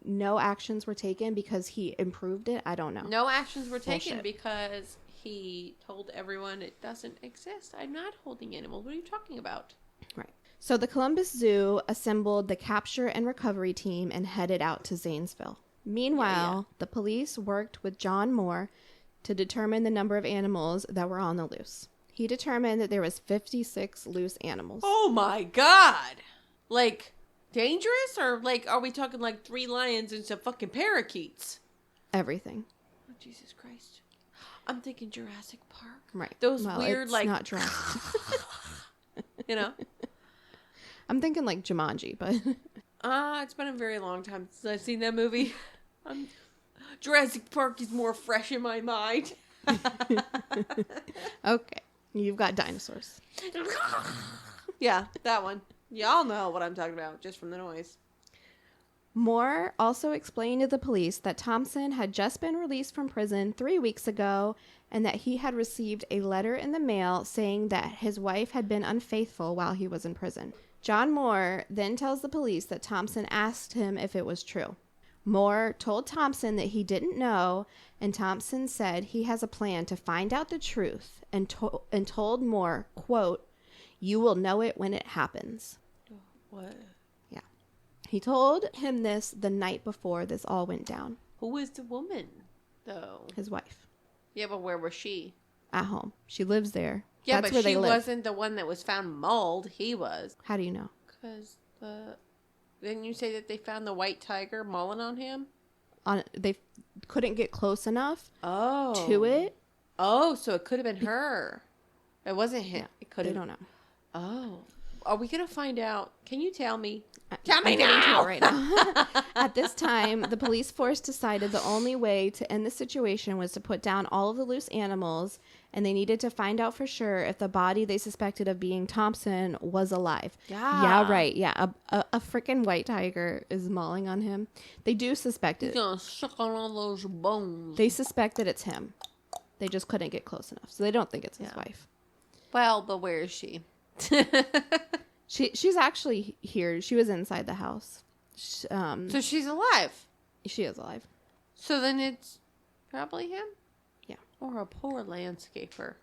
No actions were taken because he improved it. I don't know. No actions were taken Bullshit. because he told everyone it doesn't exist. I'm not holding animals. What are you talking about? Right. So the Columbus Zoo assembled the capture and recovery team and headed out to Zanesville. Meanwhile, the police worked with John Moore to determine the number of animals that were on the loose. He determined that there was 56 loose animals. Oh my God. Like, dangerous? Or like, are we talking like 3 lions and some fucking parakeets? Everything. Oh, Jesus Christ. I'm thinking Jurassic Park. Right. Those Well, weird, it's like... not Jurassic. You know? I'm thinking like Jumanji, but... It's been a very long time since I've seen that movie. Jurassic Park is more fresh in my mind. Okay. You've got dinosaurs. Yeah, that one. Y'all know what I'm talking about, just from the noise. Moore also explained to the police that Thompson had just been released from prison 3 weeks ago and that he had received a letter in the mail saying that his wife had been unfaithful while he was in prison. John Moore then tells the police that Thompson asked him if it was true. Moore told Thompson that he didn't know, and Thompson said he has a plan to find out the truth and told Moore, quote, "You will know it when it happens." What? Yeah. He told him this the night before this all went down. Who is the woman, though? His wife. Yeah, but where was she? At home. She lives there. Yeah, That's but where she they live. wasn't the one that was found mauled. He was. How do you know? Because didn't you say that they found the white tiger mauling on him? They couldn't get close enough to it. Oh, so it could have been her. It wasn't him. Yeah, It could they have. don't know. Oh. Are we going to find out? Can you tell me? I'm getting to it right now. At this time, the police force decided the only way to end the situation was to put down all of the loose animals, and they needed to find out for sure if the body they suspected of being Thompson was alive. Yeah, right. Yeah, a freaking white tiger is mauling on him. They do suspect it. He's going to suck on all those bones. They suspect that it's him. They just couldn't get close enough, so they don't think it's his wife. Well, but where is she? She's actually here. She was inside the house. So she's alive. She is alive. So then it's probably him? Yeah. Or a poor landscaper.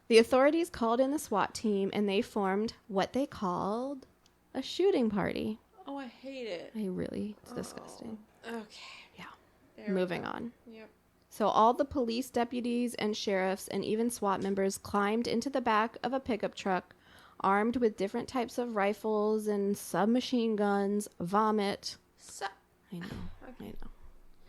The authorities called in the SWAT team and they formed what they called a shooting party. Oh, I hate it. It's disgusting. Okay. Yeah. Moving on. Yep. So all the police deputies and sheriffs and even SWAT members climbed into the back of a pickup truck armed with different types of rifles and submachine guns, vomit. I know.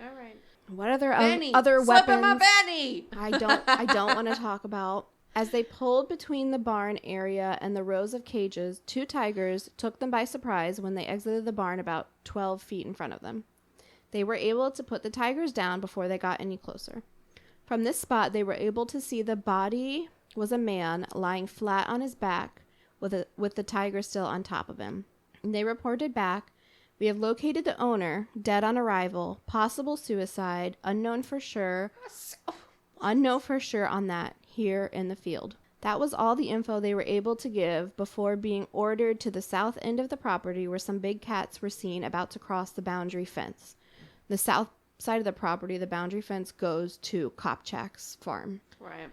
All right. What other Benny, other slip weapons? in my Benny. I don't want to talk about. As they pulled between the barn area and the rows of cages, 2 tigers took them by surprise when they exited the barn about 12 feet in front of them. They were able to put the tigers down before they got any closer. From this spot, they were able to see the body was a man lying flat on his back with the tiger still on top of him. And they reported back, "We have located the owner, dead on arrival, possible suicide, unknown for sure on that, here in the field." That was all the info they were able to give before being ordered to the south end of the property where some big cats were seen about to cross the boundary fence. The south side of the property, the boundary fence goes to Kopchak's farm. Right.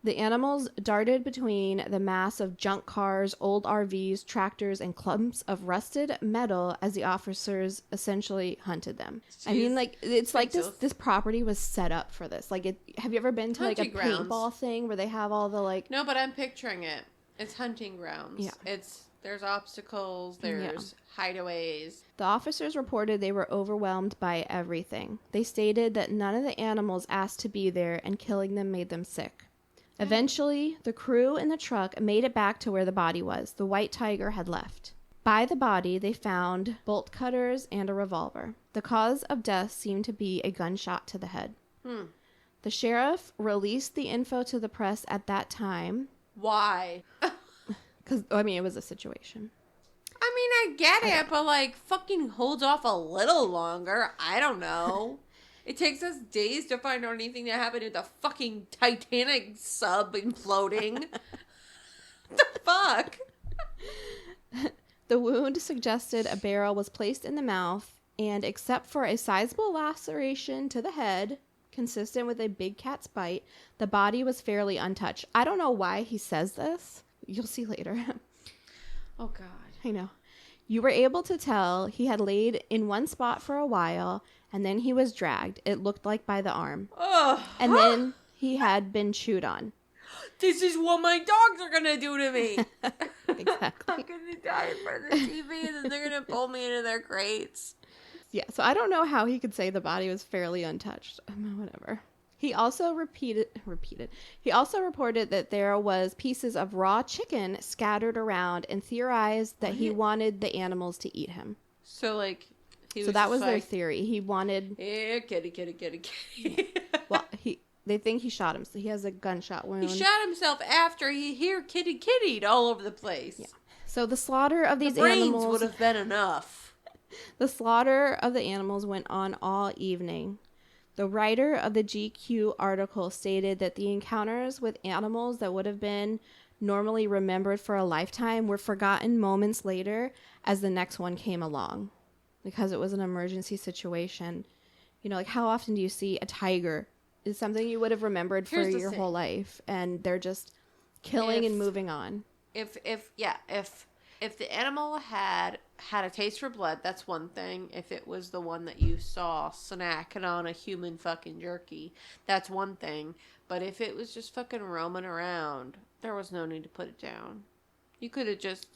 The animals darted between the mass of junk cars, old RVs, tractors, and clumps of rusted metal as the officers essentially hunted them. Jeez. I mean, like, it's like this property was set up for this. Like, have you ever been to, like, a paintball thing where they have all the, like... No, but I'm picturing it. It's hunting grounds. Yeah. There's obstacles, there's hideaways. The officers reported they were overwhelmed by everything. They stated that none of the animals asked to be there and killing them made them sick. Eventually, the crew in the truck made it back to where the body was. The white tiger had left. By the body, they found bolt cutters and a revolver. The cause of death seemed to be a gunshot to the head. The sheriff released the info to the press at that time. Why? Because, I mean, it was a situation. I mean, I get it, but, like, fucking hold off a little longer. I don't know. It takes us days to find out anything that happened at the fucking Titanic sub imploding. The fuck? The wound suggested a barrel was placed in the mouth, and except for a sizable laceration to the head, consistent with a big cat's bite, the body was fairly untouched. I don't know why he says this. You'll see later. Oh, God. I know. You were able to tell he had laid in one spot for a while, and then he was dragged. It looked like by the arm. Oh. And then he had been chewed on. This is what my dogs are going to do to me. Exactly. I'm going to die in front of the TV, and then they're going to pull me into their crates. Yeah, so I don't know how he could say the body was fairly untouched. Whatever. He also He also reported that there was pieces of raw chicken scattered around and theorized that he wanted the animals to eat him. So, like, so that was their theory. He wanted... Yeah, kitty. Well, they think he shot him. So he has a gunshot wound. He shot himself after he heard kittied all over the place. Yeah. So the slaughter of these brains animals... would have been enough. The slaughter of the animals went on all evening. The writer of the GQ article stated that the encounters with animals that would have been normally remembered for a lifetime were forgotten moments later as the next one came along, because it was an emergency situation. You know, like, how often do you see a tiger? Is something you would have remembered for your whole life, and they're just killing and moving on. If the animal had a taste for blood, that's one thing. If it was the one that you saw snacking on a human fucking jerky, that's one thing. But if it was just fucking roaming around, there was no need to put it down. You could have just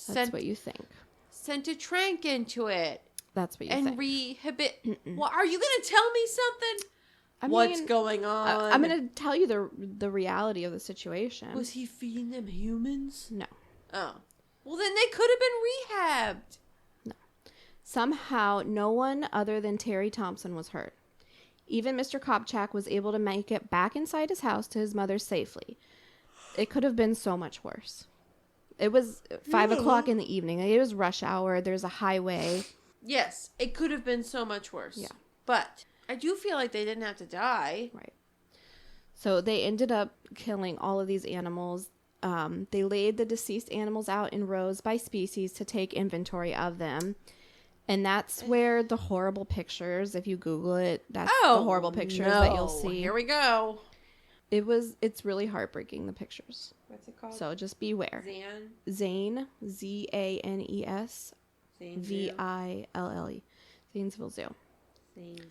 That's what you think. Sent a trank into it. That's what you think. And Well, are you going to tell me something? What's going on? I'm going to tell you the reality of the situation. Was he feeding them humans? No. Oh. Well, then they could have been rehabbed. No. Somehow, no one other than Terry Thompson was hurt. Even Mr. Kopchak was able to make it back inside his house to his mother safely. It could have been so much worse. It was 5 o'clock in the evening. It was rush hour. There's a highway. Yes, it could have been so much worse. Yeah. But I do feel like they didn't have to die. Right. So they ended up killing all of these animals. They laid the deceased animals out in rows by species to take inventory of them. And that's where the horrible pictures, if you Google it, that's the horrible pictures that you'll see. Here we go. It's really heartbreaking, the pictures. What's it called? So just beware. Zane, Zanes, Ville. Zanesville Zoo. Zanesville.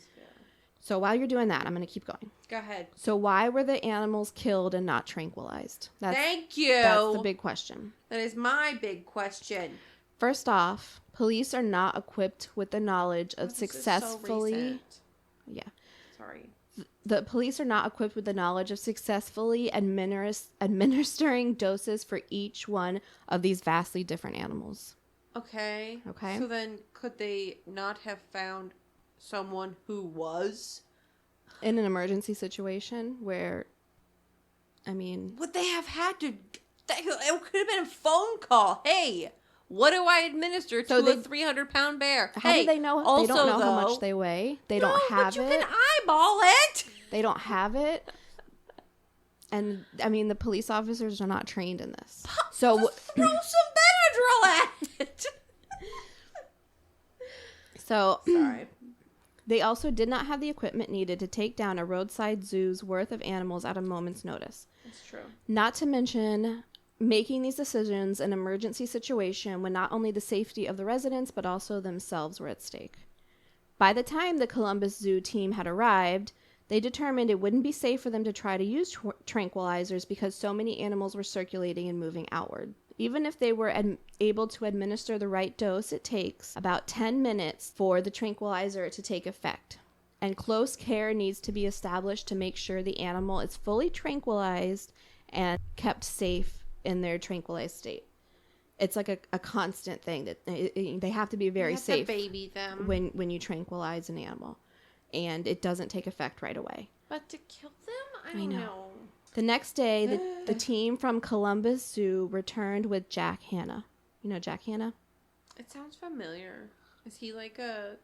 So while you're doing that, I'm going to keep going. Go ahead. So why were the animals killed and not tranquilized? Thank you. That's the big question. That is my big question. First off, police are not equipped with the knowledge of successfully... Yeah. Sorry. The police are not equipped with the knowledge of successfully administering doses for each one of these vastly different animals. Okay. Okay. So then could they not have found someone who was? In an emergency situation where, I mean... Would they have had to... It could have been a phone call. Hey, what do I administer to a 300-pound bear? How do they know? Also, they don't know how much they weigh. They don't have it. But you can eyeball it. They don't have it. And, I mean, the police officers are not trained in this. So just throw some Benadryl at it. So... Sorry. They also did not have the equipment needed to take down a roadside zoo's worth of animals at a moment's notice. That's true. Not to mention making these decisions in an emergency situation when not only the safety of the residents but also themselves were at stake. By the time the Columbus Zoo team had arrived, they determined it wouldn't be safe for them to try to use tranquilizers because so many animals were circulating and moving outward. Even if they were able to administer the right dose, it takes about 10 minutes for the tranquilizer to take effect. And close care needs to be established to make sure the animal is fully tranquilized and kept safe in their tranquilized state. It's like a constant thing that they have to be very safe to baby them. when you tranquilize an animal. And it doesn't take effect right away. But to kill them? I don't know. The next day, the team from Columbus Zoo returned with Jack Hanna. You know Jack Hanna? It sounds familiar. Is he like a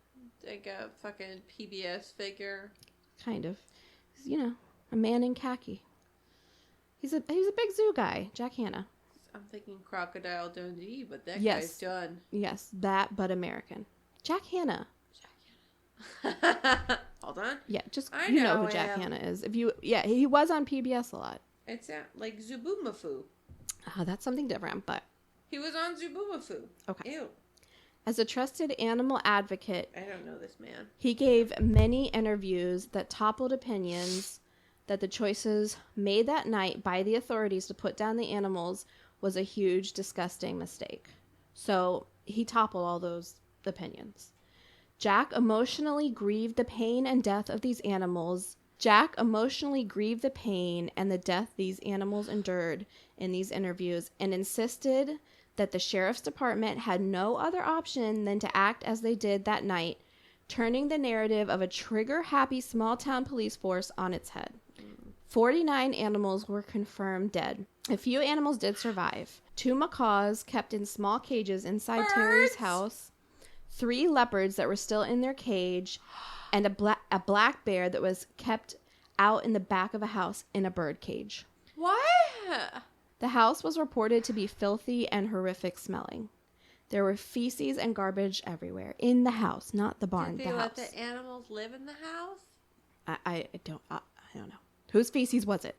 fucking PBS figure? Kind of. He's, a man in khaki. He's a big zoo guy, Jack Hanna. I'm thinking Crocodile Dundee, but that guy's done. Yes, that, but American. Jack Hanna. Hold on. Yeah, you know who Jack Hanna is. He was on PBS a lot. It's like Zubumafu. Oh, that's something different, but he was on Zubumafu. Okay. Ew. As a trusted animal advocate, I don't know this man. He gave many interviews that toppled opinions that the choices made that night by the authorities to put down the animals was a huge, disgusting mistake. So he toppled all those opinions. Jack emotionally grieved the pain and death of these animals. Jack emotionally grieved the pain and the death these animals endured in these interviews and insisted that the sheriff's department had no other option than to act as they did that night, turning the narrative of a trigger-happy small-town police force on its head. 49 animals were confirmed dead. A few animals did survive. 2 macaws kept in small cages inside Terry's house, 3 leopards that were still in their cage, and a black bear that was kept out in the back of a house in a bird cage. What? The house was reported to be filthy and horrific smelling. There were feces and garbage everywhere. In the house, not the barn, Did they the let house. the animals live in the house? I don't know. Whose feces was it?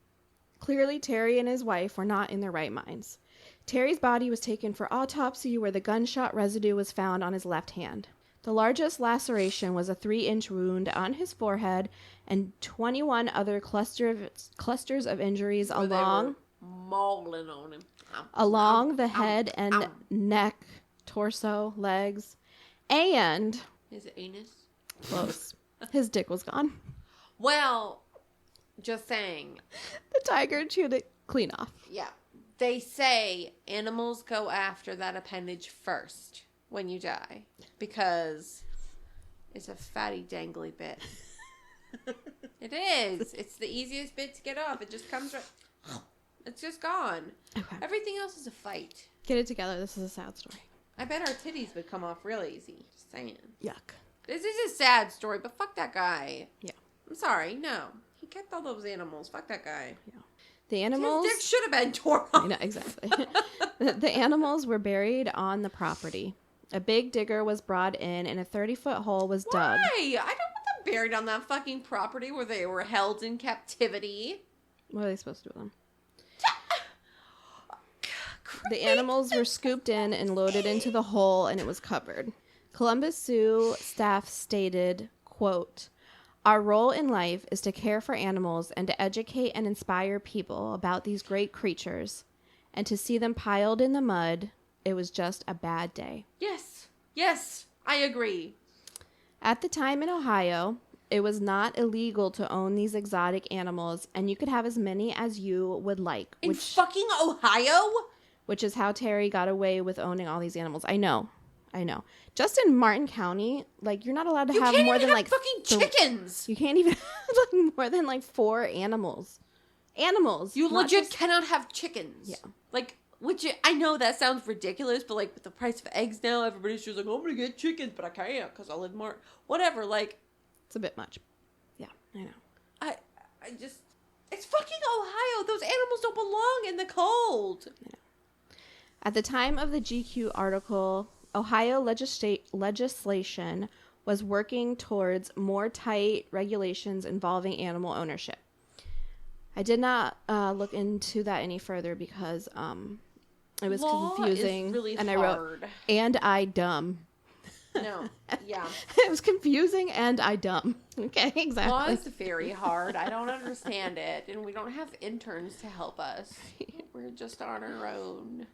Clearly, Terry and his wife were not in their right minds. Terry's body was taken for autopsy where the gunshot residue was found on his left hand. The largest laceration was a 3-inch wound on his forehead and 21 other clusters of injuries along mauling on him. The head and neck, torso, legs, and his anus. Close. His dick was gone. Well, just saying. The tiger chewed it clean off. Yeah. They say animals go after that appendage first when you die because it's a fatty, dangly bit. It is. It's the easiest bit to get off. It just comes right. It's just gone. Okay. Everything else is a fight. Get it together. This is a sad story. I bet our titties would come off real easy. Just saying. Yuck. This is a sad story, but fuck that guy. Yeah. I'm sorry. No. He kept all those animals. Fuck that guy. Yeah. The animals... His dick should have been torn off. I know, exactly. The animals were buried on the property. A big digger was brought in and a 30-foot hole was dug. Why? I don't want them buried on that fucking property where they were held in captivity. What are they supposed to do with them? The animals were scooped in and loaded into the hole, and it was covered. Columbus Zoo staff stated, quote, "Our role in life is to care for animals and to educate and inspire people about these great creatures. And to see them piled in the mud, it was just a bad day." Yes. Yes. I agree. At the time in Ohio, it was not illegal to own these exotic animals, and you could have as many as you would like. In fucking Ohio? Which is how Terry got away with owning all these animals. I know. Just in Martin County, like, you're not allowed to have more than like fucking chickens. You can't even have like more than like 4 animals. You legit cannot have chickens. Yeah. Like, which I know that sounds ridiculous, but like with the price of eggs now, everybody's just like, I'm gonna get chickens, but I can't because I live more. Whatever. Like, it's a bit much. Yeah, I know. I just, it's fucking Ohio. Those animals don't belong in the cold. I know. At the time of the GQ article, Ohio legislation was working towards more tight regulations involving animal ownership. I did not look into that any further because it was Law confusing. is really and hard. I wrote, and I dumb. No, yeah. It was confusing and I dumb. Okay, exactly. Law is very hard. I don't understand it, and we don't have interns to help us. We're just on our own.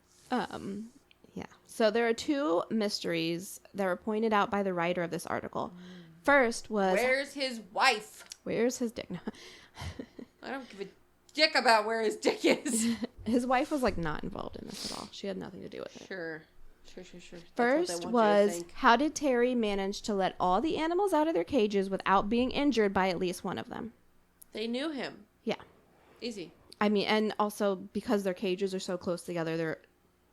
Yeah. So there are 2 mysteries that were pointed out by the writer of this article. First was... Where's his wife? Where's his dick? I don't give a dick about where his dick is. His wife was, like, not involved in this at all. She had nothing to do with it. Sure. First was, how did Terry manage to let all the animals out of their cages without being injured by at least one of them? They knew him. Yeah. Easy. I mean, and also because their cages are so close together,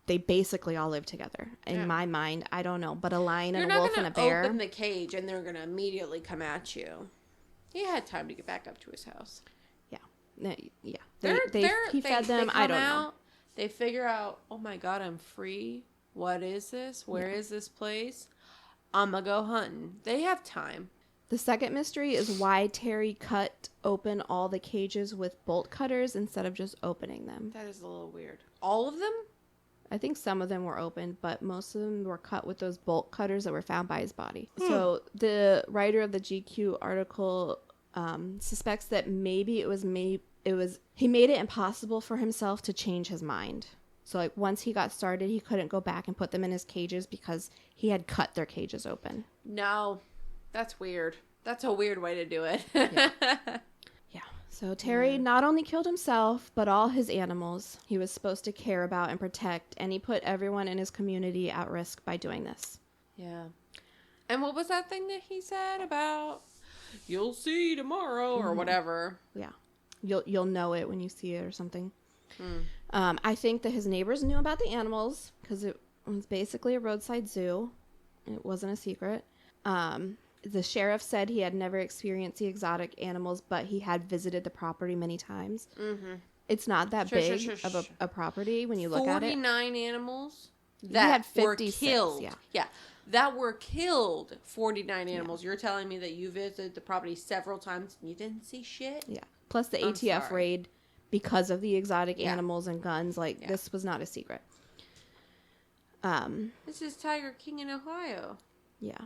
they basically all live together. In my mind, I don't know, but a lion and a wolf and a bear. You're not going to open the cage and they're going to immediately come at you. He had time to get back up to his house. Yeah. Yeah. He fed them. I don't know. They figure out, oh my God, I'm free. What is this? Where is this place? I'm going to go hunting. They have time. The second mystery is why Terry cut open all the cages with bolt cutters instead of just opening them. That is a little weird. All of them? I think some of them were open, but most of them were cut with those bolt cutters that were found by his body. So the writer of the GQ article suspects that maybe he made it impossible for himself to change his mind. So, like, once he got started, he couldn't go back and put them in his cages because he had cut their cages open. No, that's weird. That's a weird way to do it. Yeah. So, Terry not only killed himself, but all his animals he was supposed to care about and protect, and he put everyone in his community at risk by doing this. Yeah. And what was that thing that he said about, you'll see tomorrow, or whatever? Yeah. You'll know it when you see it or something. I think that his neighbors knew about the animals because it was basically a roadside zoo. It wasn't a secret. The sheriff said he had never experienced the exotic animals, but he had visited the property many times. Mm-hmm. It's not that big of a property when you look at it. 49 animals that were killed. Yeah. That were killed. 49 animals. Yeah. You're telling me that you visited the property several times and you didn't see shit? Yeah. Plus the ATF raid because of the exotic animals and guns. Like, this was not a secret. This is Tiger King in Ohio. Yeah.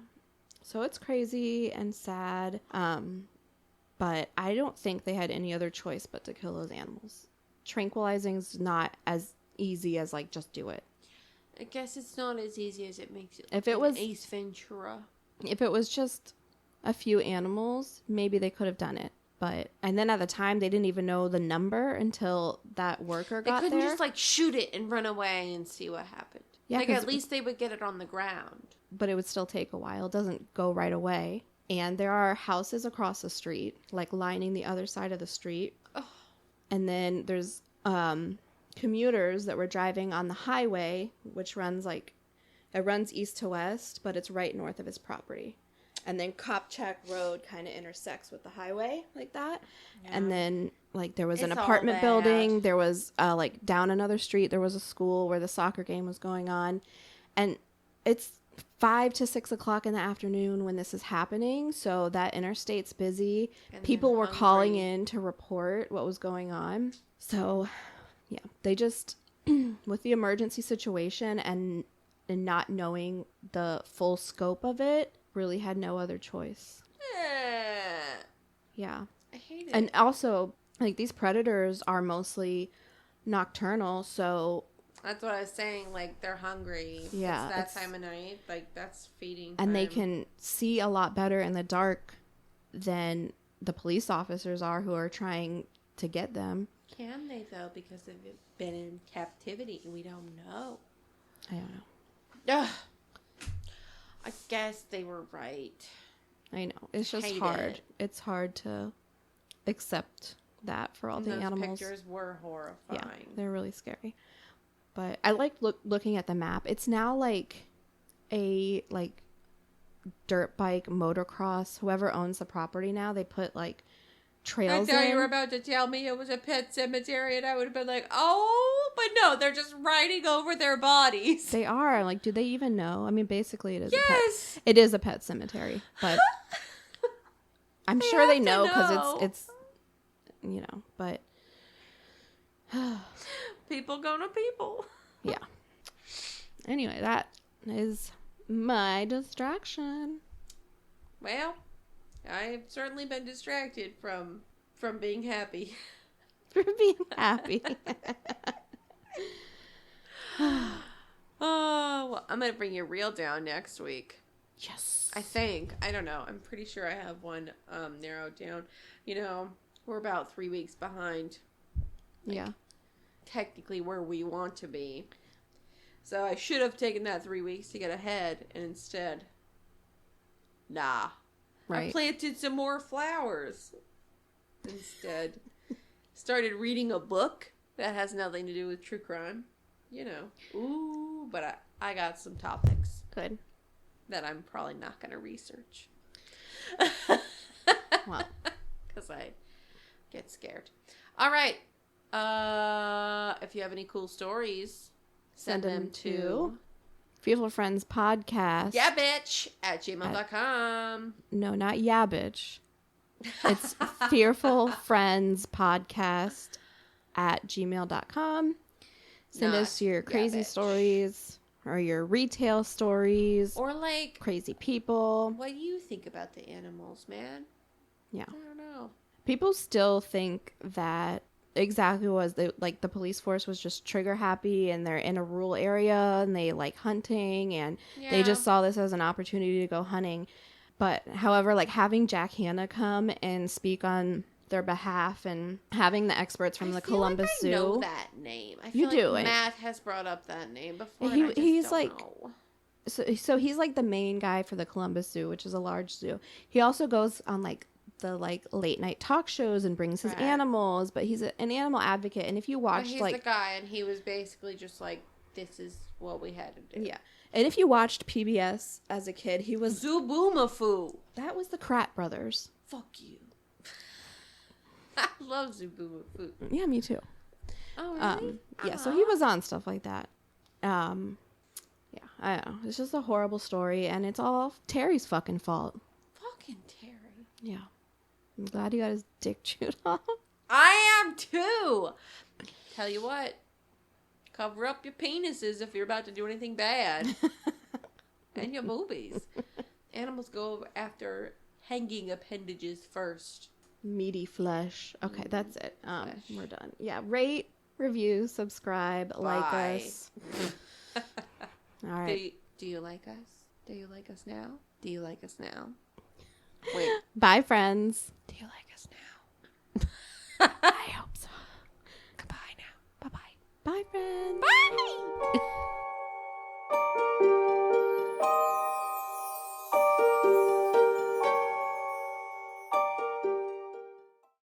So it's crazy and sad. But I don't think they had any other choice but to kill those animals. Tranquilizing's not as easy as, like, just do it. I guess it's not as easy as it makes it. If it was Ace Ventura. If it was just a few animals, maybe they could have done it. And then at the time, they didn't even know the number until that worker got there. They couldn't just, like, shoot it and run away and see what happened. Yeah, like, at least they would get it on the ground. But it would still take a while. It doesn't go right away. And there are houses across the street, like, lining the other side of the street. Ugh. And then there's commuters that were driving on the highway, which runs, like, it runs east to west, but it's right north of his property. And then Kopchak Road kind of intersects with the highway like that. Yeah. And then, like, there was an apartment building. There was, like, down another street, there was a school where the soccer game was going on. And it's 5 to 6 o'clock in the afternoon when this is happening. So that interstate's busy. And people were calling in to report what was going on. So, yeah, they just, with the emergency situation and not knowing the full scope of it, really had no other choice. Yeah. I hate it. And also, like, these predators are mostly nocturnal, so... That's what I was saying, like, they're hungry. Yeah. It's that time of night, like, that's feeding time. And they can see a lot better in the dark than the police officers are who are trying to get them. Can they, though? Because they've been in captivity. We don't know. I don't know. Ugh. I guess they were right. I know. It's just hard. It's hard to accept that for all the animals. Those pictures were horrifying. Yeah, they're really scary. But I like looking at the map. It's now like a dirt bike motocross. Whoever owns the property now, they put like trails in. I thought you were about to tell me it was a pet cemetery, and I would have been like, oh But no, they're just riding over their bodies. They are. Like, do they even know? I mean, basically, it is Yes. it is a pet cemetery, but I'm sure they know because it's you know, but people gonna people. Yeah. Anyway, that is my distraction. Well, I've certainly been distracted from being happy. For being happy. Oh, well, I'm gonna bring your reel down next week. Yes. I think. I don't know. I'm pretty sure I have one narrowed down. You know, we're about 3 weeks behind. Yeah. Technically where we want to be. So I should have taken that 3 weeks to get ahead, and instead, nah. Right. I planted some more flowers. Instead, started reading a book that has nothing to do with true crime. You know. Ooh, but I got some topics. Good. That I'm probably not going to research. Well. Because I get scared. All right. If you have any cool stories, send them to Fearfulfriendspodcast. yeah, bitch at gmail.com. No, not yeah, bitch. It's fearfulfriendspodcast at gmail.com. Send us your crazy stories or your retail stories. Or like crazy people. What do you think about the animals, man? Yeah. I don't know. People still think that exactly was the police force was just trigger happy and they're in a rural area and they like hunting and they just saw this as an opportunity to go hunting. But however, like having Jack Hanna come and speak on their behalf and having the experts from the Columbus Zoo. I know that name. I feel like Matt has brought up that name before. He's like, know. So he's like the main guy for the Columbus Zoo, which is a large zoo. He also goes on like the late night talk shows and brings his animals, but he's an animal advocate. And if you watch he's the guy, and he was basically just like, this is what we had to do. Yeah. And if you watched PBS as a kid, he was Zooboomafu. That was the Krat brothers. Fuck you. I love Zooboomafu. Yeah, me too. Oh, really? Yeah, so he was on stuff like that. Yeah, I don't know. It's just a horrible story, and it's all Terry's fucking fault. Fucking Terry. Yeah. I'm glad he got his dick chewed off. I am too. Tell you what. Cover up your penises if you're about to do anything bad. And your boobies. Animals go after hanging appendages first. Meaty flesh. Okay, that's it. We're done. Yeah, rate, review, subscribe, like us. All right. Do you like us? Do you like us now? Do you like us now? Wait. Bye, friends. Do you like us now? I hope so. Goodbye now. Bye-bye. Bye, friends.